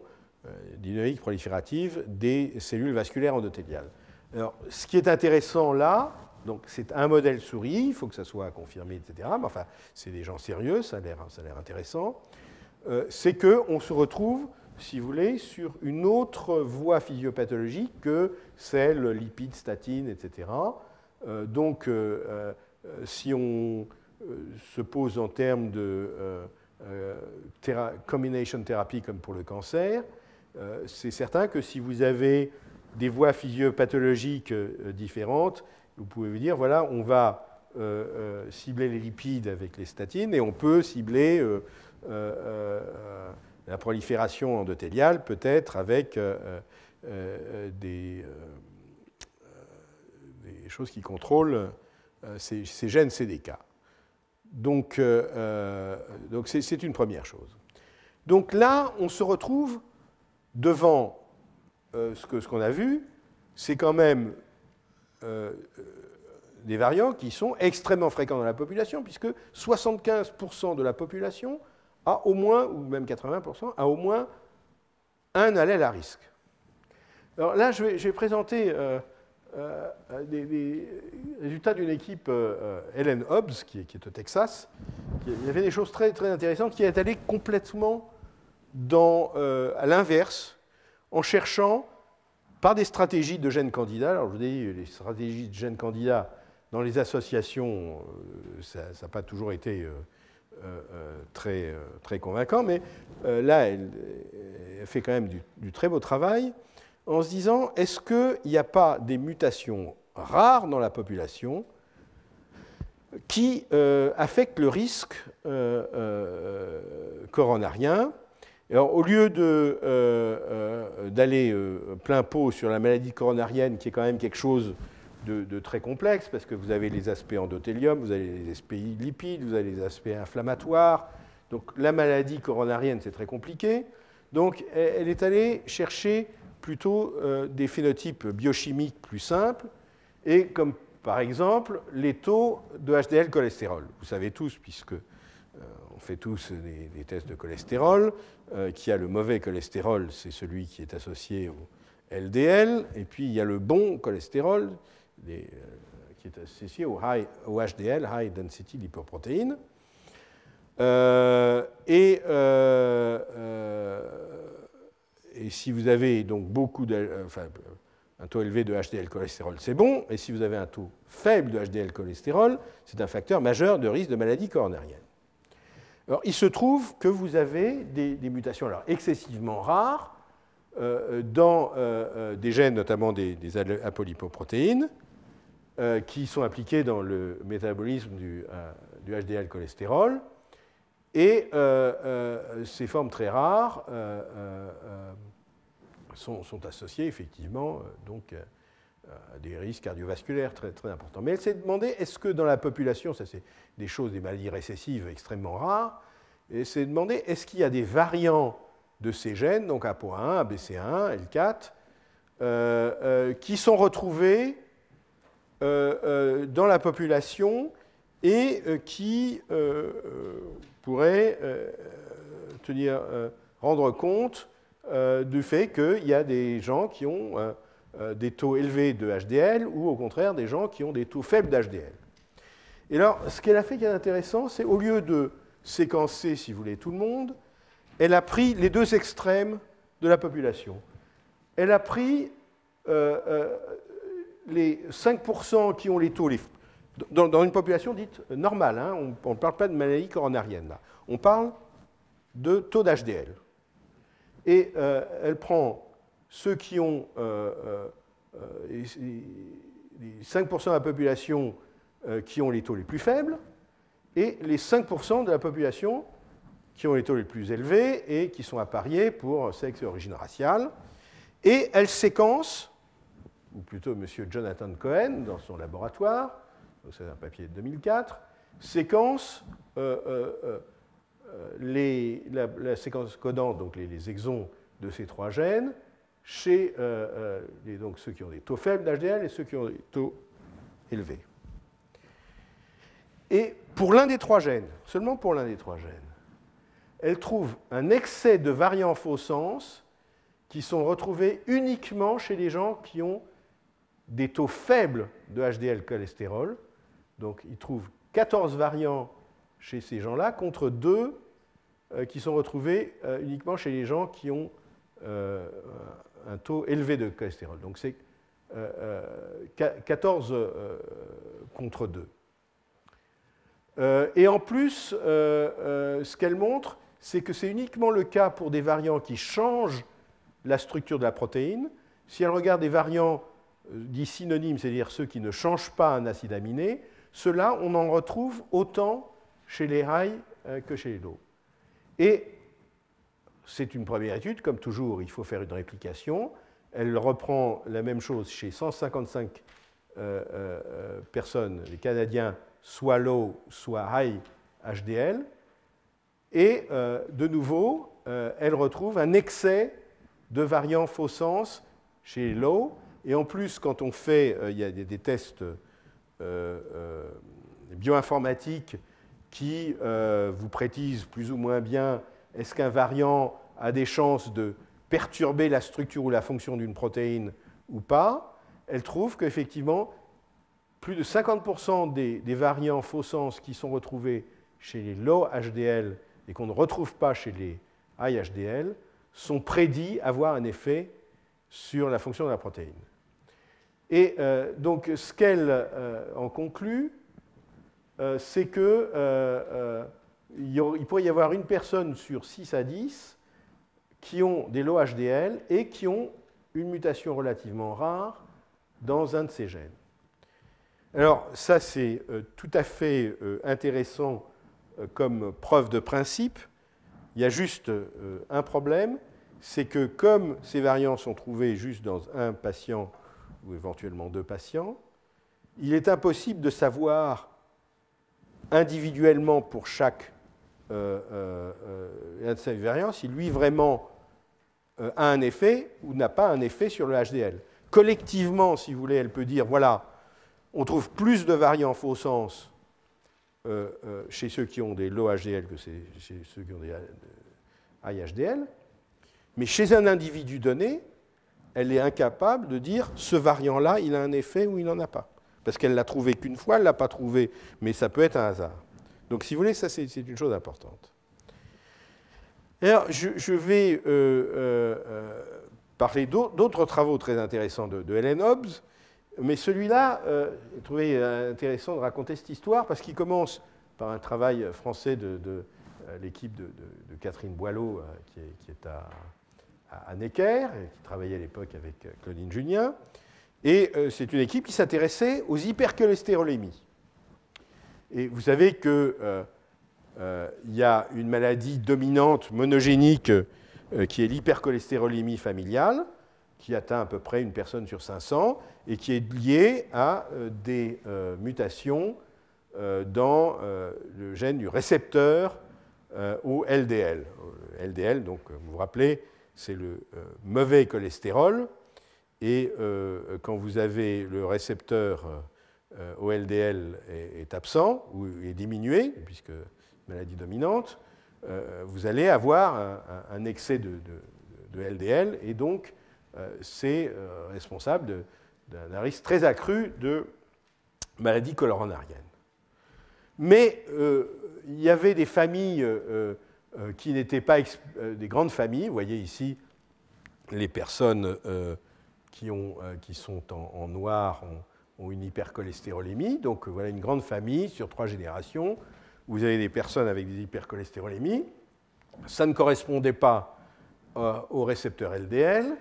dynamique proliférative des cellules vasculaires endothéliales. Alors, ce qui est intéressant là, donc c'est un modèle souris, il faut que ça soit confirmé, etc. Mais enfin, c'est des gens sérieux, ça a l'air intéressant. C'est qu'on se retrouve, si vous voulez, sur une autre voie physiopathologique que celle lipides, statines, etc. Donc, si on se pose en termes de combination therapy comme pour le cancer, c'est certain que si vous avez des voies physiopathologiques différentes, vous pouvez vous dire, voilà, on va cibler les lipides avec les statines et on peut cibler la prolifération endothéliale peut-être avec des choses qui contrôlent ces gènes CDK. Donc c'est une première chose. Donc là, on se retrouve devant ce qu'on a vu, c'est quand même des variants qui sont extrêmement fréquents dans la population, puisque 75% de la population a au moins, ou même 80%, a au moins un allèle à risque. Alors là, je vais présenter des résultats d'une équipe, Helen Hobbs, qui est au Texas. Il y avait des choses très, très intéressantes, qui est allée complètement à l'inverse, en cherchant par des stratégies de gènes candidats. Alors je vous dis, les stratégies de gènes candidats dans les associations, ça n'a pas toujours été très, très convaincant, mais là, elle fait quand même du très beau travail en se disant, est-ce qu'il n'y a pas des mutations rares dans la population qui affectent le risque coronarien? Alors, au lieu d'aller plein pot sur la maladie coronarienne, qui est quand même quelque chose de très complexe, parce que vous avez les aspects endothélium, vous avez les aspects lipides, vous avez les aspects inflammatoires. Donc, la maladie coronarienne, c'est très compliqué. Donc, elle est allée chercher plutôt des phénotypes biochimiques plus simples, et comme par exemple les taux de HDL cholestérol. Vous savez tous, puisque on fait tous des tests de cholestérol, qu'il y a le mauvais cholestérol, c'est celui qui est associé au LDL, et puis il y a le bon cholestérol, qui est associé au HDL, High Density Lipoprotein. Et si vous avez donc un taux élevé de HDL cholestérol, c'est bon, et si vous avez un taux faible de HDL cholestérol, c'est un facteur majeur de risque de maladie coronarienne. Alors, il se trouve que vous avez des mutations excessivement rares dans des gènes, notamment des apolipoprotéines, qui sont impliqués dans le métabolisme du HDL cholestérol. Et ces formes très rares sont associées effectivement donc, à des risques cardiovasculaires très, très importants. Mais elle s'est demandé, est-ce que dans la population, ça c'est des choses, des maladies récessives extrêmement rares, et elle s'est demandé, est-ce qu'il y a des variants de ces gènes, donc APOA1, ABCA1, L4, qui sont retrouvés dans la population et qui pourraient rendre compte du fait qu'il y a des gens qui ont des taux élevés de HDL ou au contraire des gens qui ont des taux faibles d'HDL. Et alors, ce qu'elle a fait qui est intéressant, c'est au lieu de séquencer, si vous voulez, tout le monde, elle a pris les deux extrêmes de la population. elle a pris les 5% qui ont les taux, dans une population dite normale, hein, on ne parle pas de maladie coronarienne, là. On parle de taux d'HDL. Et elle prend ceux qui ont les 5% de la population qui ont les taux les plus faibles et les 5% de la population qui ont les taux les plus élevés et qui sont appariés pour sexe et origine raciale. Et elle séquence, ou plutôt M. Jonathan Cohen dans son laboratoire, c'est un papier de 2004, séquence la séquence codante, donc les exons de ces trois gènes, chez donc ceux qui ont des taux faibles d'HDL et ceux qui ont des taux élevés. Et pour l'un des trois gènes, seulement pour l'un des trois gènes, elle trouve un excès de variants faux sens qui sont retrouvés uniquement chez les gens qui ont des taux faibles de HDL cholestérol. Donc, ils trouvent 14 variants chez ces gens-là contre 2 qui sont retrouvés uniquement chez les gens qui ont un taux élevé de cholestérol. Donc, c'est 14 contre 2. Et en plus, ce qu'elle montre, c'est que c'est uniquement le cas pour des variants qui changent la structure de la protéine. Si elle regarde des variants dits synonymes, c'est-à-dire ceux qui ne changent pas un acide aminé, ceux-là, on en retrouve autant chez les high que chez les low. Et c'est une première étude, comme toujours, il faut faire une réplication. Elle reprend la même chose chez 155 personnes, les Canadiens, soit low, soit high HDL. Et de nouveau, elle retrouve un excès de variants faux sens chez les low. Et en plus, quand on fait, il y a des tests bioinformatiques qui vous précisent plus ou moins bien est-ce qu'un variant a des chances de perturber la structure ou la fonction d'une protéine ou pas, elle trouve qu'effectivement, plus de 50% des variants faux sens qui sont retrouvés chez les low HDL et qu'on ne retrouve pas chez les high HDL sont prédits avoir un effet sur la fonction de la protéine. Et donc, ce qu'elle en conclut, c'est qu'il pourrait y avoir une personne sur 6 à 10 qui ont des low HDL et qui ont une mutation relativement rare dans un de ces gènes. Alors, ça, c'est tout à fait intéressant comme preuve de principe. Il y a juste un problème, c'est que comme ces variants sont trouvés juste dans un patient ou éventuellement 2 patients, il est impossible de savoir individuellement pour chaque un de ces variants si lui vraiment a un effet ou n'a pas un effet sur le HDL. Collectivement, si vous voulez, elle peut dire, voilà, on trouve plus de variants faux sens chez ceux qui ont des low HDL que chez ceux qui ont des high HDL, mais chez un individu donné, elle est incapable de dire ce variant-là, il a un effet ou il n'en a pas. Parce qu'elle ne l'a trouvé qu'une fois, elle ne l'a pas trouvé, mais ça peut être un hasard. Donc, si vous voulez, ça, c'est une chose importante. Alors, je vais parler d'autres travaux très intéressants de Helen Hobbs, mais celui-là, j'ai trouvé intéressant de raconter cette histoire parce qu'il commence par un travail français de l'équipe de Catherine Boileau, qui est à Necker, qui travaillait à l'époque avec Claudine Junien. Et c'est une équipe qui s'intéressait aux hypercholestérolémies. Et vous savez qu'il y a une maladie dominante monogénique qui est l'hypercholestérolémie familiale, qui atteint à peu près une personne sur 500 et qui est liée à des mutations dans le gène du récepteur au LDL. LDL, donc, vous vous rappelez, c'est le mauvais cholestérol. Et quand vous avez le récepteur au LDL est absent ou est diminué, puisque maladie dominante, vous allez avoir un excès de LDL et donc c'est responsable d'un risque très accru de maladie coronarienne. Mais il y avait des familles qui n'étaient pas des grandes familles. Vous voyez ici les personnes qui sont en noir ont une hypercholestérolémie. Donc voilà une grande famille sur 3 générations. Vous avez des personnes avec des hypercholestérolémies. Ça ne correspondait pas au récepteur LDL.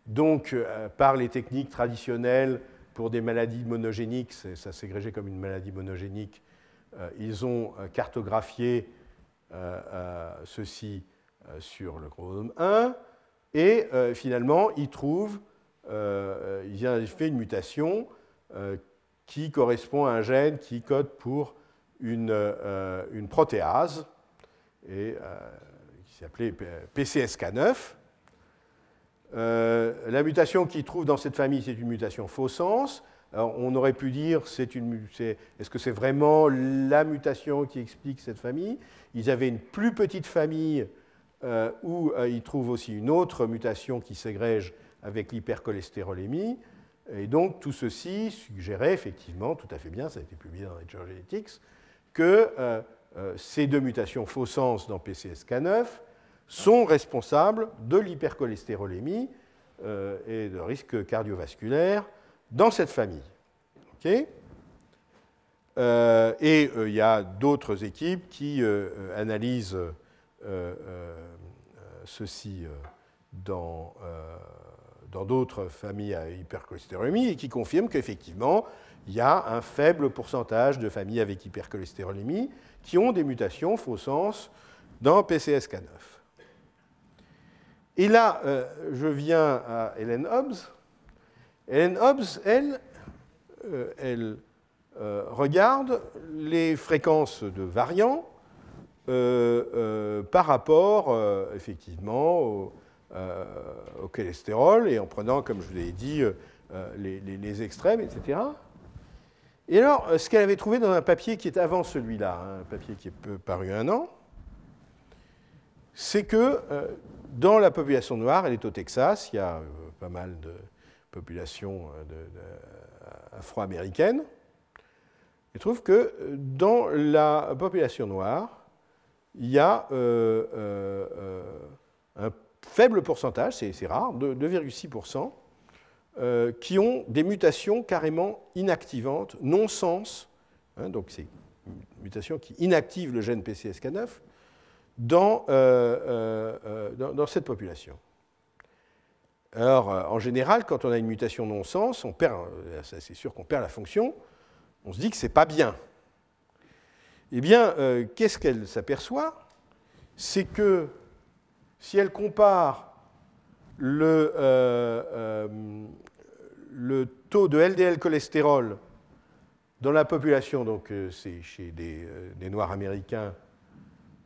Donc, par les techniques traditionnelles pour des maladies monogéniques, ça s'égrégé comme une maladie monogénique, ils ont cartographié ceci sur le chromosome 1 et finalement, ils trouvent, ils ont fait une mutation qui correspond à un gène qui code pour une protéase et, qui s'appelait PCSK9. La mutation qu'ils trouvent dans cette famille, c'est une mutation faux sens. Alors, on aurait pu dire, est-ce que c'est vraiment la mutation qui explique cette famille? Ils avaient une plus petite famille où ils trouvent aussi une autre mutation qui ségrège avec l'hypercholestérolémie. Et donc, tout ceci suggérait effectivement, tout à fait bien, ça a été publié dans Nature Genetics, que ces 2 mutations faux sens dans PCSK9 sont responsables de l'hypercholestérolémie et de risque cardiovasculaire dans cette famille. Okay, et il y a d'autres équipes qui analysent ceci dans d'autres familles à hypercholestérolémie et qui confirment qu'effectivement, il y a un faible pourcentage de familles avec hypercholestérolémie qui ont des mutations faux sens dans PCSK9. Et là, je viens à Helen Hobbs. Helen Hobbs, elle regarde les fréquences de variants par rapport, effectivement, au cholestérol, et en prenant, comme je vous l'ai dit, les extrêmes, etc. Et alors, ce qu'elle avait trouvé dans un papier qui est avant celui-là, un papier qui est paru 1 an, c'est que dans la population noire, elle est au Texas, il y a pas mal de populations afro-américaines. Elle trouve que dans la population noire, il y a un faible pourcentage, c'est rare, 2,6%, qui ont des mutations carrément inactivantes, non-sens, hein, donc c'est une mutation qui inactive le gène PCSK9, dans cette population. Alors, en général, quand on a une mutation non-sens, c'est sûr qu'on perd la fonction, on se dit que ce n'est pas bien. Eh bien, qu'est-ce qu'elle s'aperçoit? C'est que si elle compare le taux de LDL cholestérol dans la population, donc c'est chez des Noirs américains,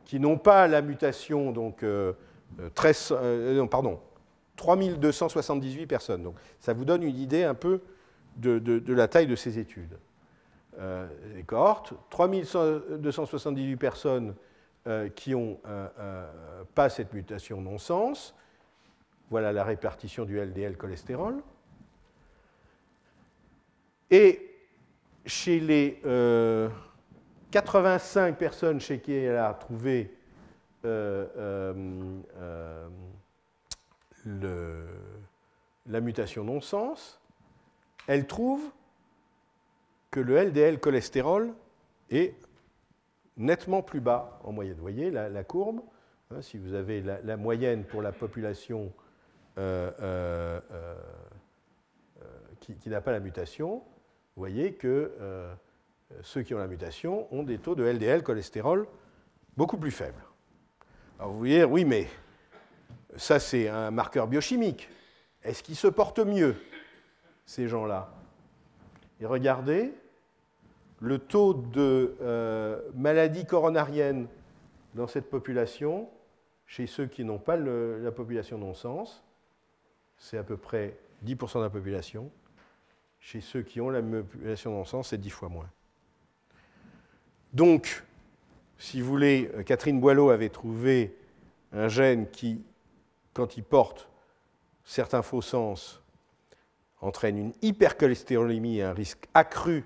qui n'ont pas la mutation, donc 3278 personnes. Donc, ça vous donne une idée un peu de la taille de ces études. Les cohortes, 3278 personnes qui n'ont pas cette mutation non-sens. Voilà la répartition du LDL cholestérol. Et chez les 85 personnes chez qui elle a trouvé la mutation non-sens, elle trouve que le LDL cholestérol est nettement plus bas en moyenne. Vous voyez la courbe, hein, si vous avez la moyenne pour la population qui n'a pas la mutation, vous voyez que ceux qui ont la mutation ont des taux de LDL cholestérol beaucoup plus faibles. Alors vous voyez, oui, mais ça c'est un marqueur biochimique. Est-ce qu'ils se portent mieux, ces gens-là? Et regardez, le taux de maladie coronarienne dans cette population, chez ceux qui n'ont pas la population non-sens, c'est à peu près 10% de la population. Chez ceux qui ont la population non-sens, c'est 10 fois moins. Donc, si vous voulez, Catherine Boileau avait trouvé un gène qui, quand il porte certains faux sens, entraîne une hypercholestérolémie et un risque accru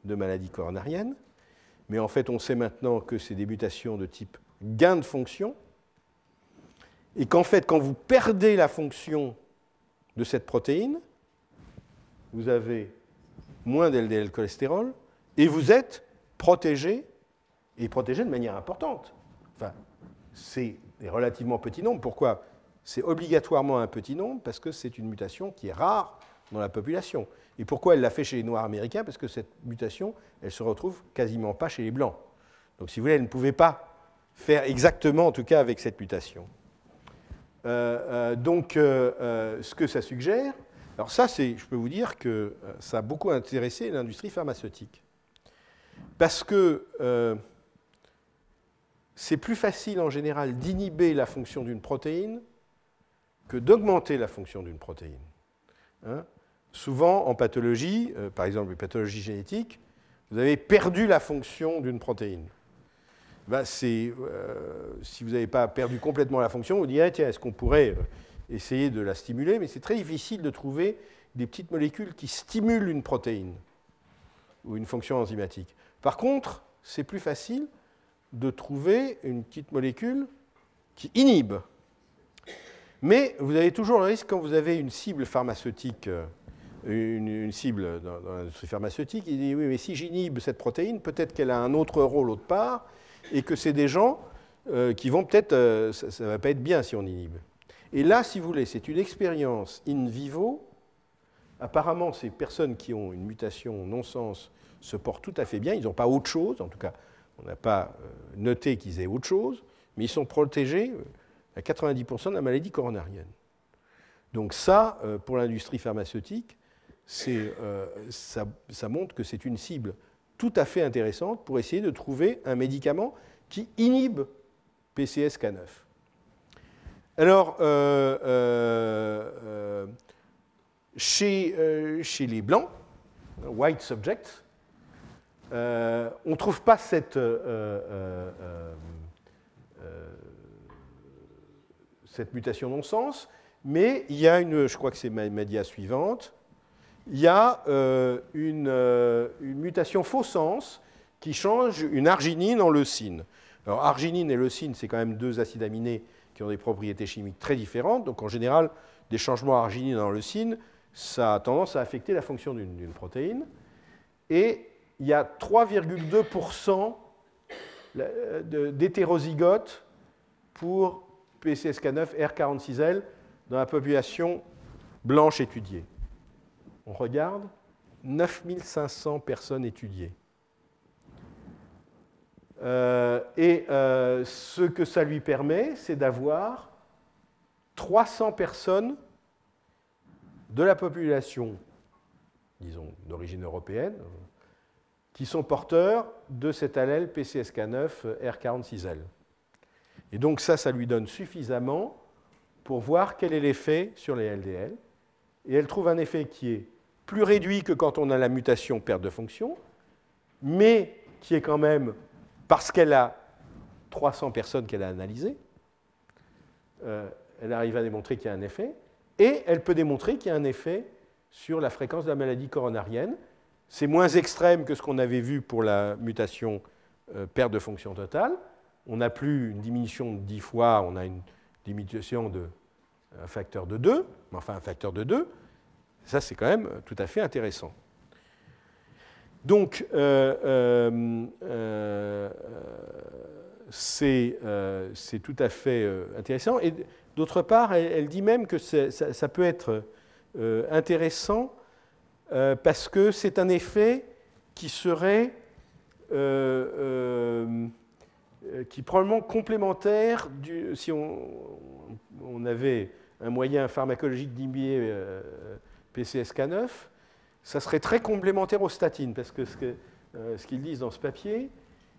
de maladie coronarienne. Mais en fait, on sait maintenant que c'est des mutations de type gain de fonction, et qu'en fait, quand vous perdez la fonction de cette protéine, vous avez moins d'LDL cholestérol, et vous êtes protégé, et protégé de manière importante. Enfin, c'est des relativement petits nombres. Pourquoi? C'est obligatoirement un petit nombre, parce que c'est une mutation qui est rare dans la population. Et pourquoi elle l'a fait chez les Noirs américains? Parce que cette mutation, elle se retrouve quasiment pas chez les Blancs. Donc, si vous voulez, elle ne pouvait pas faire exactement, en tout cas, avec cette mutation. Ce que ça suggère, alors ça, je peux vous dire que ça a beaucoup intéressé l'industrie pharmaceutique. Parce que c'est plus facile, en général, d'inhiber la fonction d'une protéine que d'augmenter la fonction d'une protéine. Hein? Souvent, en pathologie, par exemple les pathologies génétiques, vous avez perdu la fonction d'une protéine. Ben, si vous n'avez pas perdu complètement la fonction, vous direz, tiens, est-ce qu'on pourrait essayer de la stimuler? Mais c'est très difficile de trouver des petites molécules qui stimulent une protéine ou une fonction enzymatique. Par contre, c'est plus facile de trouver une petite molécule qui inhibe. Mais vous avez toujours le risque, quand vous avez une cible pharmaceutique, une cible dans l'industrie pharmaceutique, il dit, oui, mais si j'inhibe cette protéine, peut-être qu'elle a un autre rôle autre part, et que c'est des gens qui vont peut-être, ça ne va pas être bien si on inhibe. Et là, si vous voulez, c'est une expérience in vivo. Apparemment, ces personnes qui ont une mutation non-sens se portent tout à fait bien. Ils n'ont pas autre chose, en tout cas, on n'a pas noté qu'ils aient autre chose, mais ils sont protégés à 90% de la maladie coronarienne. Donc ça, pour l'industrie pharmaceutique, ça montre que c'est une cible tout à fait intéressante pour essayer de trouver un médicament qui inhibe PCSK9. Alors, chez les Blancs, white subjects, on ne trouve pas cette mutation non-sens, mais il y a je crois que c'est ma dia suivante, il y a une mutation faux sens qui change une arginine en leucine. Alors, arginine et leucine, c'est quand même deux acides aminés qui ont des propriétés chimiques très différentes. Donc, en général, des changements arginine en leucine, ça a tendance à affecter la fonction d'une protéine. Et il y a 3,2% d'hétérozygotes pour PCSK9 R46L dans la population blanche étudiée. On regarde, 9500 personnes étudiées. Ce que ça lui permet, c'est d'avoir 300 personnes de la population, disons, d'origine européenne, qui sont porteurs de cet allèle PCSK9 R46L. Et donc ça lui donne suffisamment pour voir quel est l'effet sur les LDL. Et elle trouve un effet qui est plus réduit que quand on a la mutation perte de fonction, mais qui est quand même, parce qu'elle a 300 personnes qu'elle a analysées, elle arrive à démontrer qu'il y a un effet, et elle peut démontrer qu'il y a un effet sur la fréquence de la maladie coronarienne. C'est moins extrême que ce qu'on avait vu pour la mutation perte de fonction totale. On n'a plus une diminution de 10 fois, on a une diminution d'un facteur de 2, mais enfin un facteur de 2. Ça, c'est quand même tout à fait intéressant. Donc, c'est tout à fait intéressant. Et d'autre part, elle dit même que ça peut être intéressant parce que c'est un effet qui serait qui est probablement complémentaire si on avait un moyen pharmacologique d'inhiber PCSK9, ça serait très complémentaire aux statines, parce que ce qu'ils disent dans ce papier,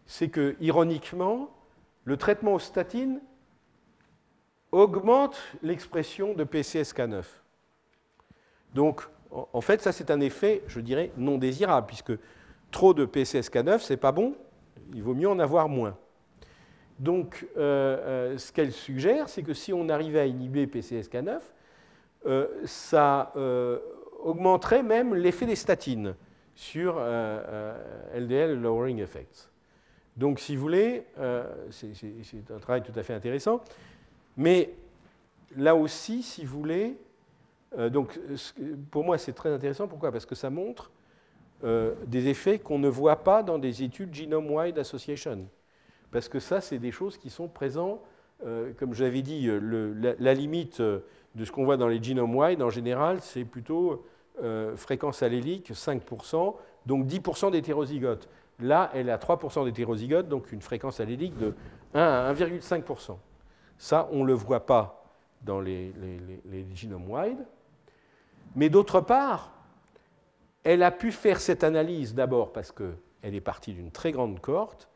c'est que, ironiquement, le traitement aux statines augmente l'expression de PCSK9. Donc, en fait, ça, c'est un effet, je dirais, non désirable, puisque trop de PCSK9, c'est pas bon, il vaut mieux en avoir moins. Donc, ce qu'elle suggère, c'est que si on arrivait à inhiber PCSK9, ça augmenterait même l'effet des statines sur LDL lowering effects. Donc, si vous voulez, c'est un travail tout à fait intéressant. Mais là aussi, si vous voulez, Donc, pour moi, c'est très intéressant. Pourquoi? Parce que ça montre des effets qu'on ne voit pas dans des études Genome-Wide Association. Parce que ça, c'est des choses qui sont présentes, comme j'avais dit, la limite de ce qu'on voit dans les Genome-Wide, en général, c'est plutôt fréquence allélique, 5%, donc 10% d'hétérozygotes. Là, elle a 3% d'hétérozygotes, donc une fréquence allélique de 1 à 1,5%. Ça, on ne le voit pas dans les Genome-Wide. Mais d'autre part, elle a pu faire cette analyse d'abord parce qu'elle est partie d'une très grande cohorte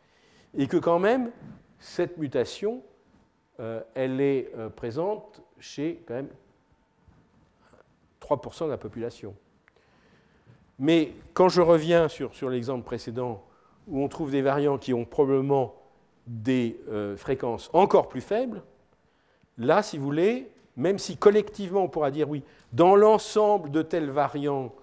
et que quand même, cette mutation, elle est présente chez quand même 3% de la population. Mais quand je reviens sur l'exemple précédent, où on trouve des variants qui ont probablement des fréquences encore plus faibles, là, si vous voulez, même si collectivement on pourra dire oui, dans l'ensemble de tels variants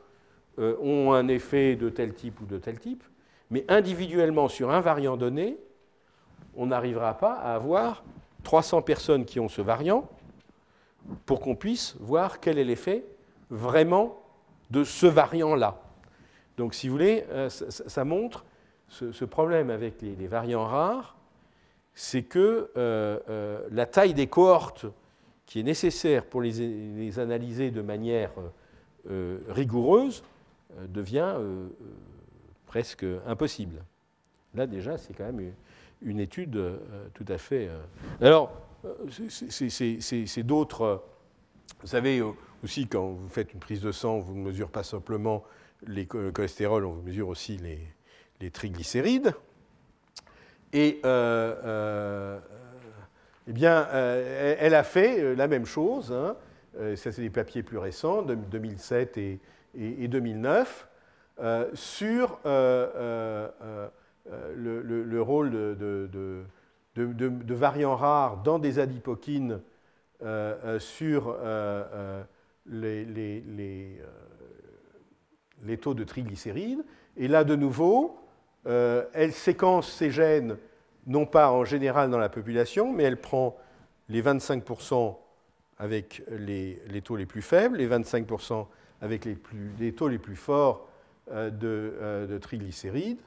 ont un effet de tel type ou de tel type, mais individuellement sur un variant donné, on n'arrivera pas à avoir 300 personnes qui ont ce variant pour qu'on puisse voir quel est l'effet vraiment de ce variant-là. Donc, si vous voulez, ça montre ce problème avec les variants rares, c'est que la taille des cohortes qui est nécessaire pour les analyser de manière rigoureuse devient presque impossible. Là, déjà, c'est quand même une étude tout à fait... Alors, c'est d'autres... Vous savez aussi, quand vous faites une prise de sang, vous ne mesurez pas simplement le cholestérol, on mesure aussi les triglycérides. Et eh bien, elle a fait la même chose. Hein. Ça, c'est des papiers plus récents, de 2007 et 2009, sur le rôle de variants rares dans des adipokines sur les taux de triglycérides. Et là, de nouveau, elle séquence ces gènes, non pas en général dans la population, mais elle prend les 25% avec les taux les plus faibles, les 25% avec les taux les plus forts de triglycérides.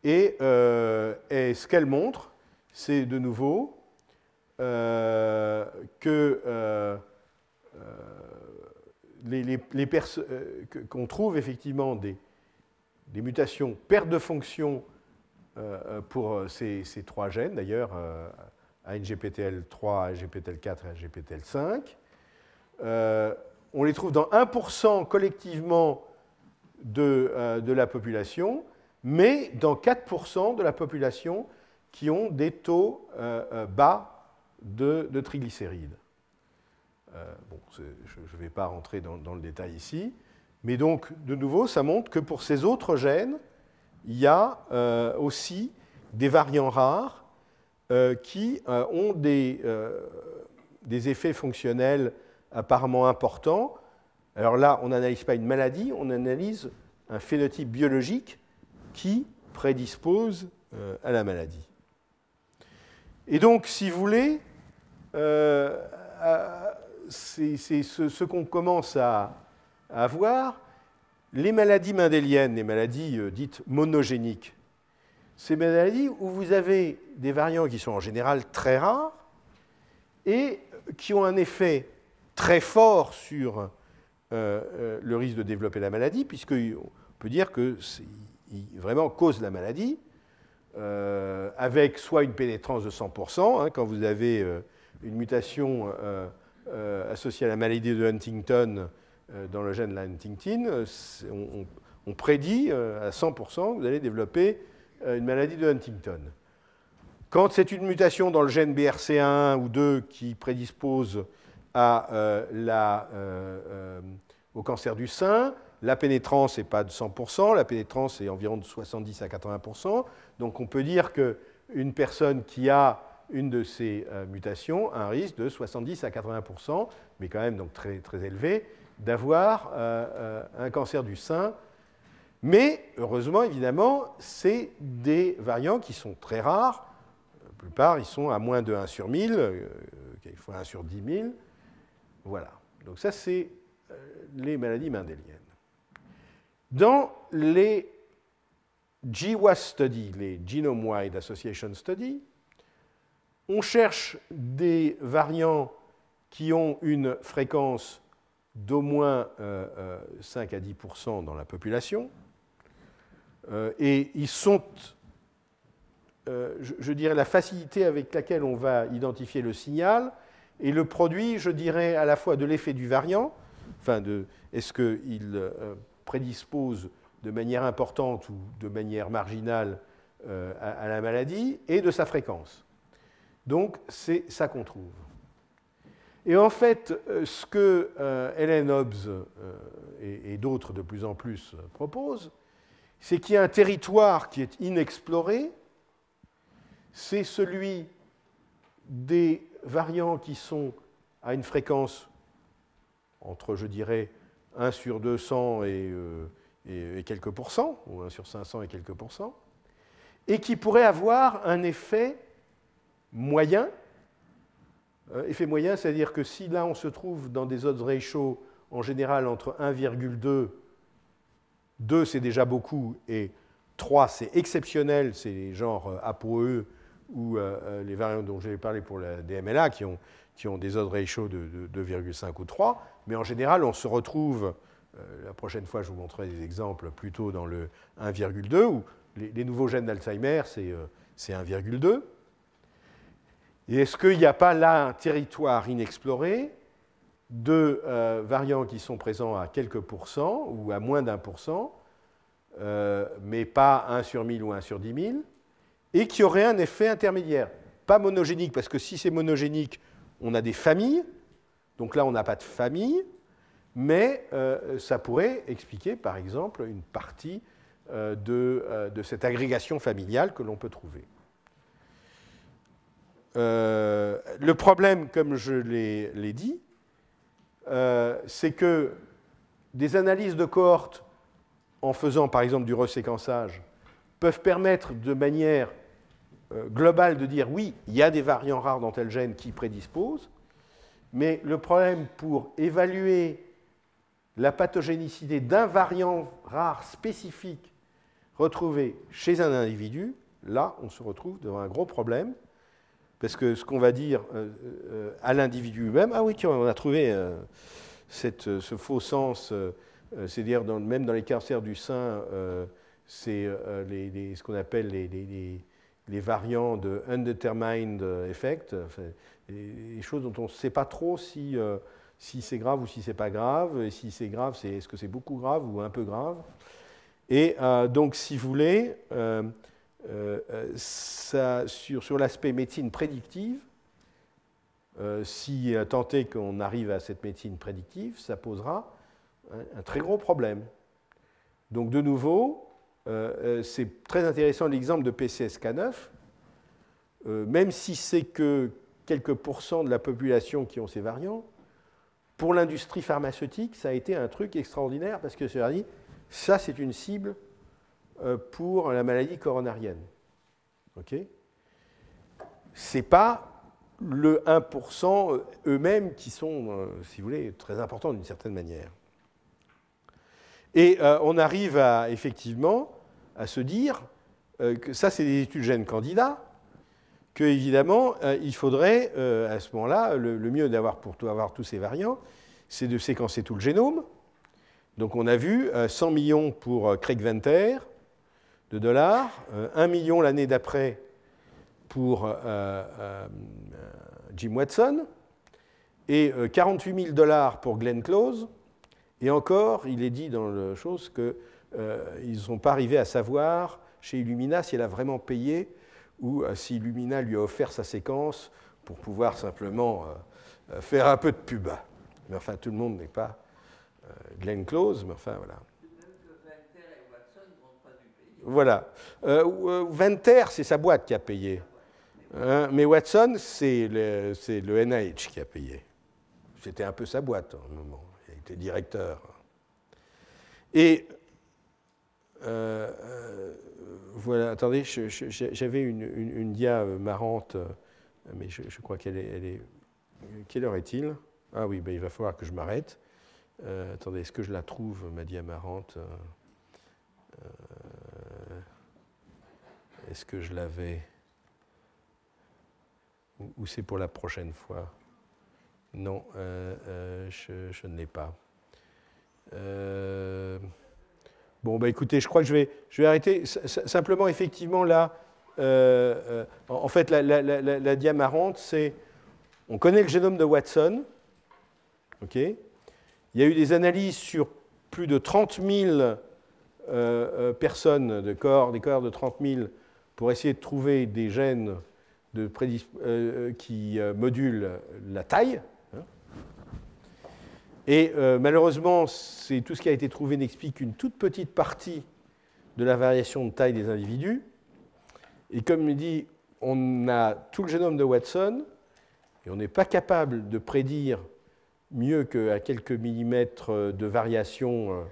Et ce qu'elle montre, c'est de nouveau qu'on trouve effectivement des mutations, perte de fonction pour ces trois gènes, d'ailleurs, ANGPTL3, ANGPTL4 et ANGPTL5. On les trouve dans 1% collectivement de la population, mais dans 4% de la population qui ont des taux bas de triglycérides. Bon, je ne vais pas rentrer dans le détail ici, mais donc, de nouveau, ça montre que pour ces autres gènes, il y a aussi des variants rares qui ont des effets fonctionnels apparemment importants. Alors là, on n'analyse pas une maladie, on analyse un phénotype biologique qui prédispose à la maladie. Et donc, si vous voulez, c'est ce qu'on commence à voir. Les maladies mendéliennes, les maladies dites monogéniques, ces maladies où vous avez des variants qui sont en général très rares et qui ont un effet très fort sur le risque de développer la maladie, puisqu'on peut dire qu'ils vraiment causent la maladie, avec soit une pénétrance de 100%, hein, quand vous avez une mutation associée à la maladie de Huntington dans le gène de la Huntington, on prédit à 100% que vous allez développer une maladie de Huntington. Quand c'est une mutation dans le gène BRCA1 ou 2 qui prédispose au cancer du sein, la pénétrance n'est pas de 100%, la pénétrance est environ de 70 à 80%. Donc on peut dire qu'une personne qui a une de ces mutations a un risque de 70 à 80%, mais quand même donc très, très élevé, d'avoir un cancer du sein. Mais heureusement, évidemment, c'est des variants qui sont très rares. La plupart, ils sont à moins de 1 sur 1000, il faut 1 sur 10 000. Voilà. Donc ça, c'est les maladies mendéliennes. Dans les GWAS Studies, les Genome Wide Association Studies, on cherche des variants qui ont une fréquence d'au moins 5 à 10% dans la population, et ils sont, je dirais, la facilité avec laquelle on va identifier le signal et le produit, je dirais, à la fois de l'effet du variant, enfin, est-ce qu'il prédispose de manière importante ou de manière marginale à la maladie, et de sa fréquence. Donc, c'est ça qu'on trouve. Et en fait, ce que Helen Hobbs et d'autres de plus en plus proposent, c'est qu'il y a un territoire qui est inexploré, c'est celui des variants qui sont à une fréquence entre, je dirais, 1 sur 200 et quelques pourcents, ou 1 sur 500 et quelques pourcents, et qui pourraient avoir un effet moyen. Effet moyen, c'est-à-dire que si là on se trouve dans des odds ratio en général entre 1,2, 2 c'est déjà beaucoup, et 3 c'est exceptionnel, c'est les genres ApoE ou les variants dont j'ai parlé pour la DMLA qui ont des odds ratio de 2,5 ou 3, mais en général on se retrouve, la prochaine fois je vous montrerai des exemples plutôt dans le 1,2, où les nouveaux gènes d'Alzheimer c'est 1,2. Et est-ce qu'il n'y a pas là un territoire inexploré de variants qui sont présents à quelques pourcents ou à moins d'1%, mais pas 1 sur 1000 ou 1 sur 10 000, et qui auraient un effet intermédiaire? Pas monogénique, parce que si c'est monogénique, on a des familles, donc là on n'a pas de famille, mais ça pourrait expliquer par exemple une partie de cette agrégation familiale que l'on peut trouver. Le problème, comme je l'ai dit, c'est que des analyses de cohortes en faisant par exemple du reséquençage peuvent permettre de manière globale de dire oui, il y a des variants rares dans tel gène qui prédisposent, mais le problème pour évaluer la pathogénicité d'un variant rare spécifique retrouvé chez un individu, là on se retrouve devant un gros problème. Parce que ce qu'on va dire à l'individu lui-même, ah oui, on a trouvé ce faux sens, c'est-à-dire même dans les cancers du sein, c'est ce qu'on appelle les variants de undetermined effect, les choses dont on ne sait pas trop si c'est grave ou si c'est pas grave, et si c'est grave, est-ce que c'est beaucoup grave ou un peu grave. Et donc, si vous voulez, sur l'aspect médecine prédictive, si tant est qu'on arrive à cette médecine prédictive, ça posera un très gros problème. Donc de nouveau, c'est très intéressant l'exemple de PCSK9, même si c'est que quelques pourcents de la population qui ont ces variants, pour l'industrie pharmaceutique, ça a été un truc extraordinaire parce que ça c'est une cible pour la maladie coronarienne. Okay. Ce n'est pas le 1% eux-mêmes qui sont, si vous voulez, très importants d'une certaine manière. Et on arrive effectivement à se dire que ça, c'est des études gènes candidats, que évidemment, il faudrait, à ce moment-là, le mieux pour avoir tous ces variants, c'est de séquencer tout le génome. Donc on a vu 100 millions pour Craig Venter, de dollars, 1 million l'année d'après pour Jim Watson, et 48 000 $ pour Glenn Close. Et encore, il est dit dans la chose qu'ils ne sont pas arrivés à savoir chez Illumina si elle a vraiment payé ou si Illumina lui a offert sa séquence pour pouvoir simplement faire un peu de pub. Mais enfin, tout le monde n'est pas Glenn Close, mais enfin, voilà. Voilà. Venter, c'est sa boîte qui a payé. Mais Watson, c'est le NIH qui a payé. C'était un peu sa boîte, à un moment. Il était directeur. Et voilà, attendez, j'avais une dia marrante, mais je crois qu'elle est... Quelle heure est-il? Ah oui, ben, il va falloir que je m'arrête. Attendez, est-ce que je la trouve, ma diamarante? Est-ce que je l'avais? Ou c'est pour la prochaine fois? Non, je ne l'ai pas. Bon, bah, écoutez, je crois que je vais arrêter. Simplement, effectivement, là, en fait, la diamarante, c'est... On connaît le génome de Watson. OK. Il y a eu des analyses sur plus de 30 000 personnes, des cohorts de 30 000, pour essayer de trouver des gènes qui modulent la taille. Et malheureusement, tout ce qui a été trouvé n'explique qu'une toute petite partie de la variation de taille des individus. Et comme il dit, on a tout le génome de Watson, et on n'est pas capable de prédire mieux qu'à quelques millimètres de variation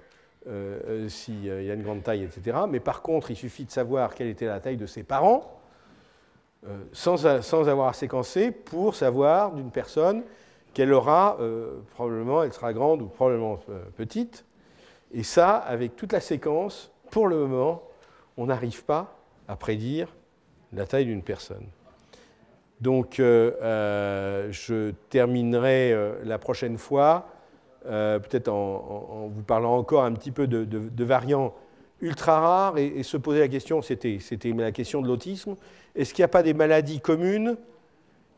s'il y a une grande taille, etc. Mais par contre, il suffit de savoir quelle était la taille de ses parents, sans avoir à séquencer, pour savoir d'une personne qu'elle aura, probablement, elle sera grande ou probablement petite. Et ça, avec toute la séquence, pour le moment, on n'arrive pas à prédire la taille d'une personne. Donc, je terminerai la prochaine fois, peut-être en vous parlant encore un petit peu de variants ultra rares, et se poser la question, c'était la question de l'autisme, est-ce qu'il n'y a pas des maladies communes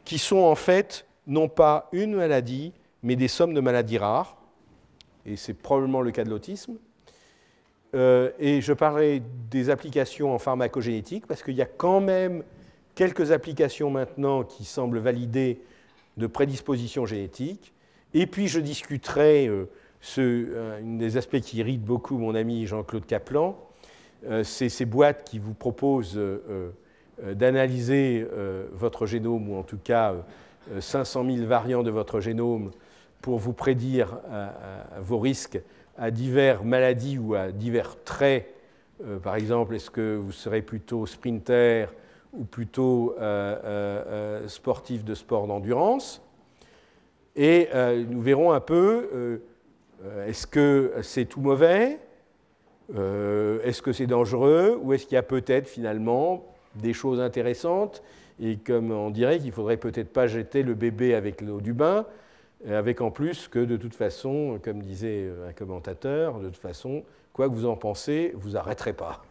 qui sont en fait non pas une maladie, mais des sommes de maladies rares, et c'est probablement le cas de l'autisme. Et je parlerai des applications en pharmacogénétique, parce qu'il y a quand même quelques applications maintenant qui semblent valider de prédisposition génétique. Et puis je discuterai un des aspects qui irrite beaucoup mon ami Jean-Claude Kaplan, c'est ces boîtes qui vous proposent d'analyser votre génome, ou en tout cas 500 000 variants de votre génome, pour vous prédire vos risques à diverses maladies ou à divers traits. Par exemple, est-ce que vous serez plutôt sprinter ou plutôt sportif de sport d'endurance? Et nous verrons un peu, est-ce que c'est tout mauvais? Est-ce que c'est dangereux? Ou est-ce qu'il y a peut-être finalement des choses intéressantes? Et comme on dirait qu'il ne faudrait peut-être pas jeter le bébé avec l'eau du bain, avec en plus que de toute façon, comme disait un commentateur, de toute façon, quoi que vous en pensez, vous n'arrêterez pas.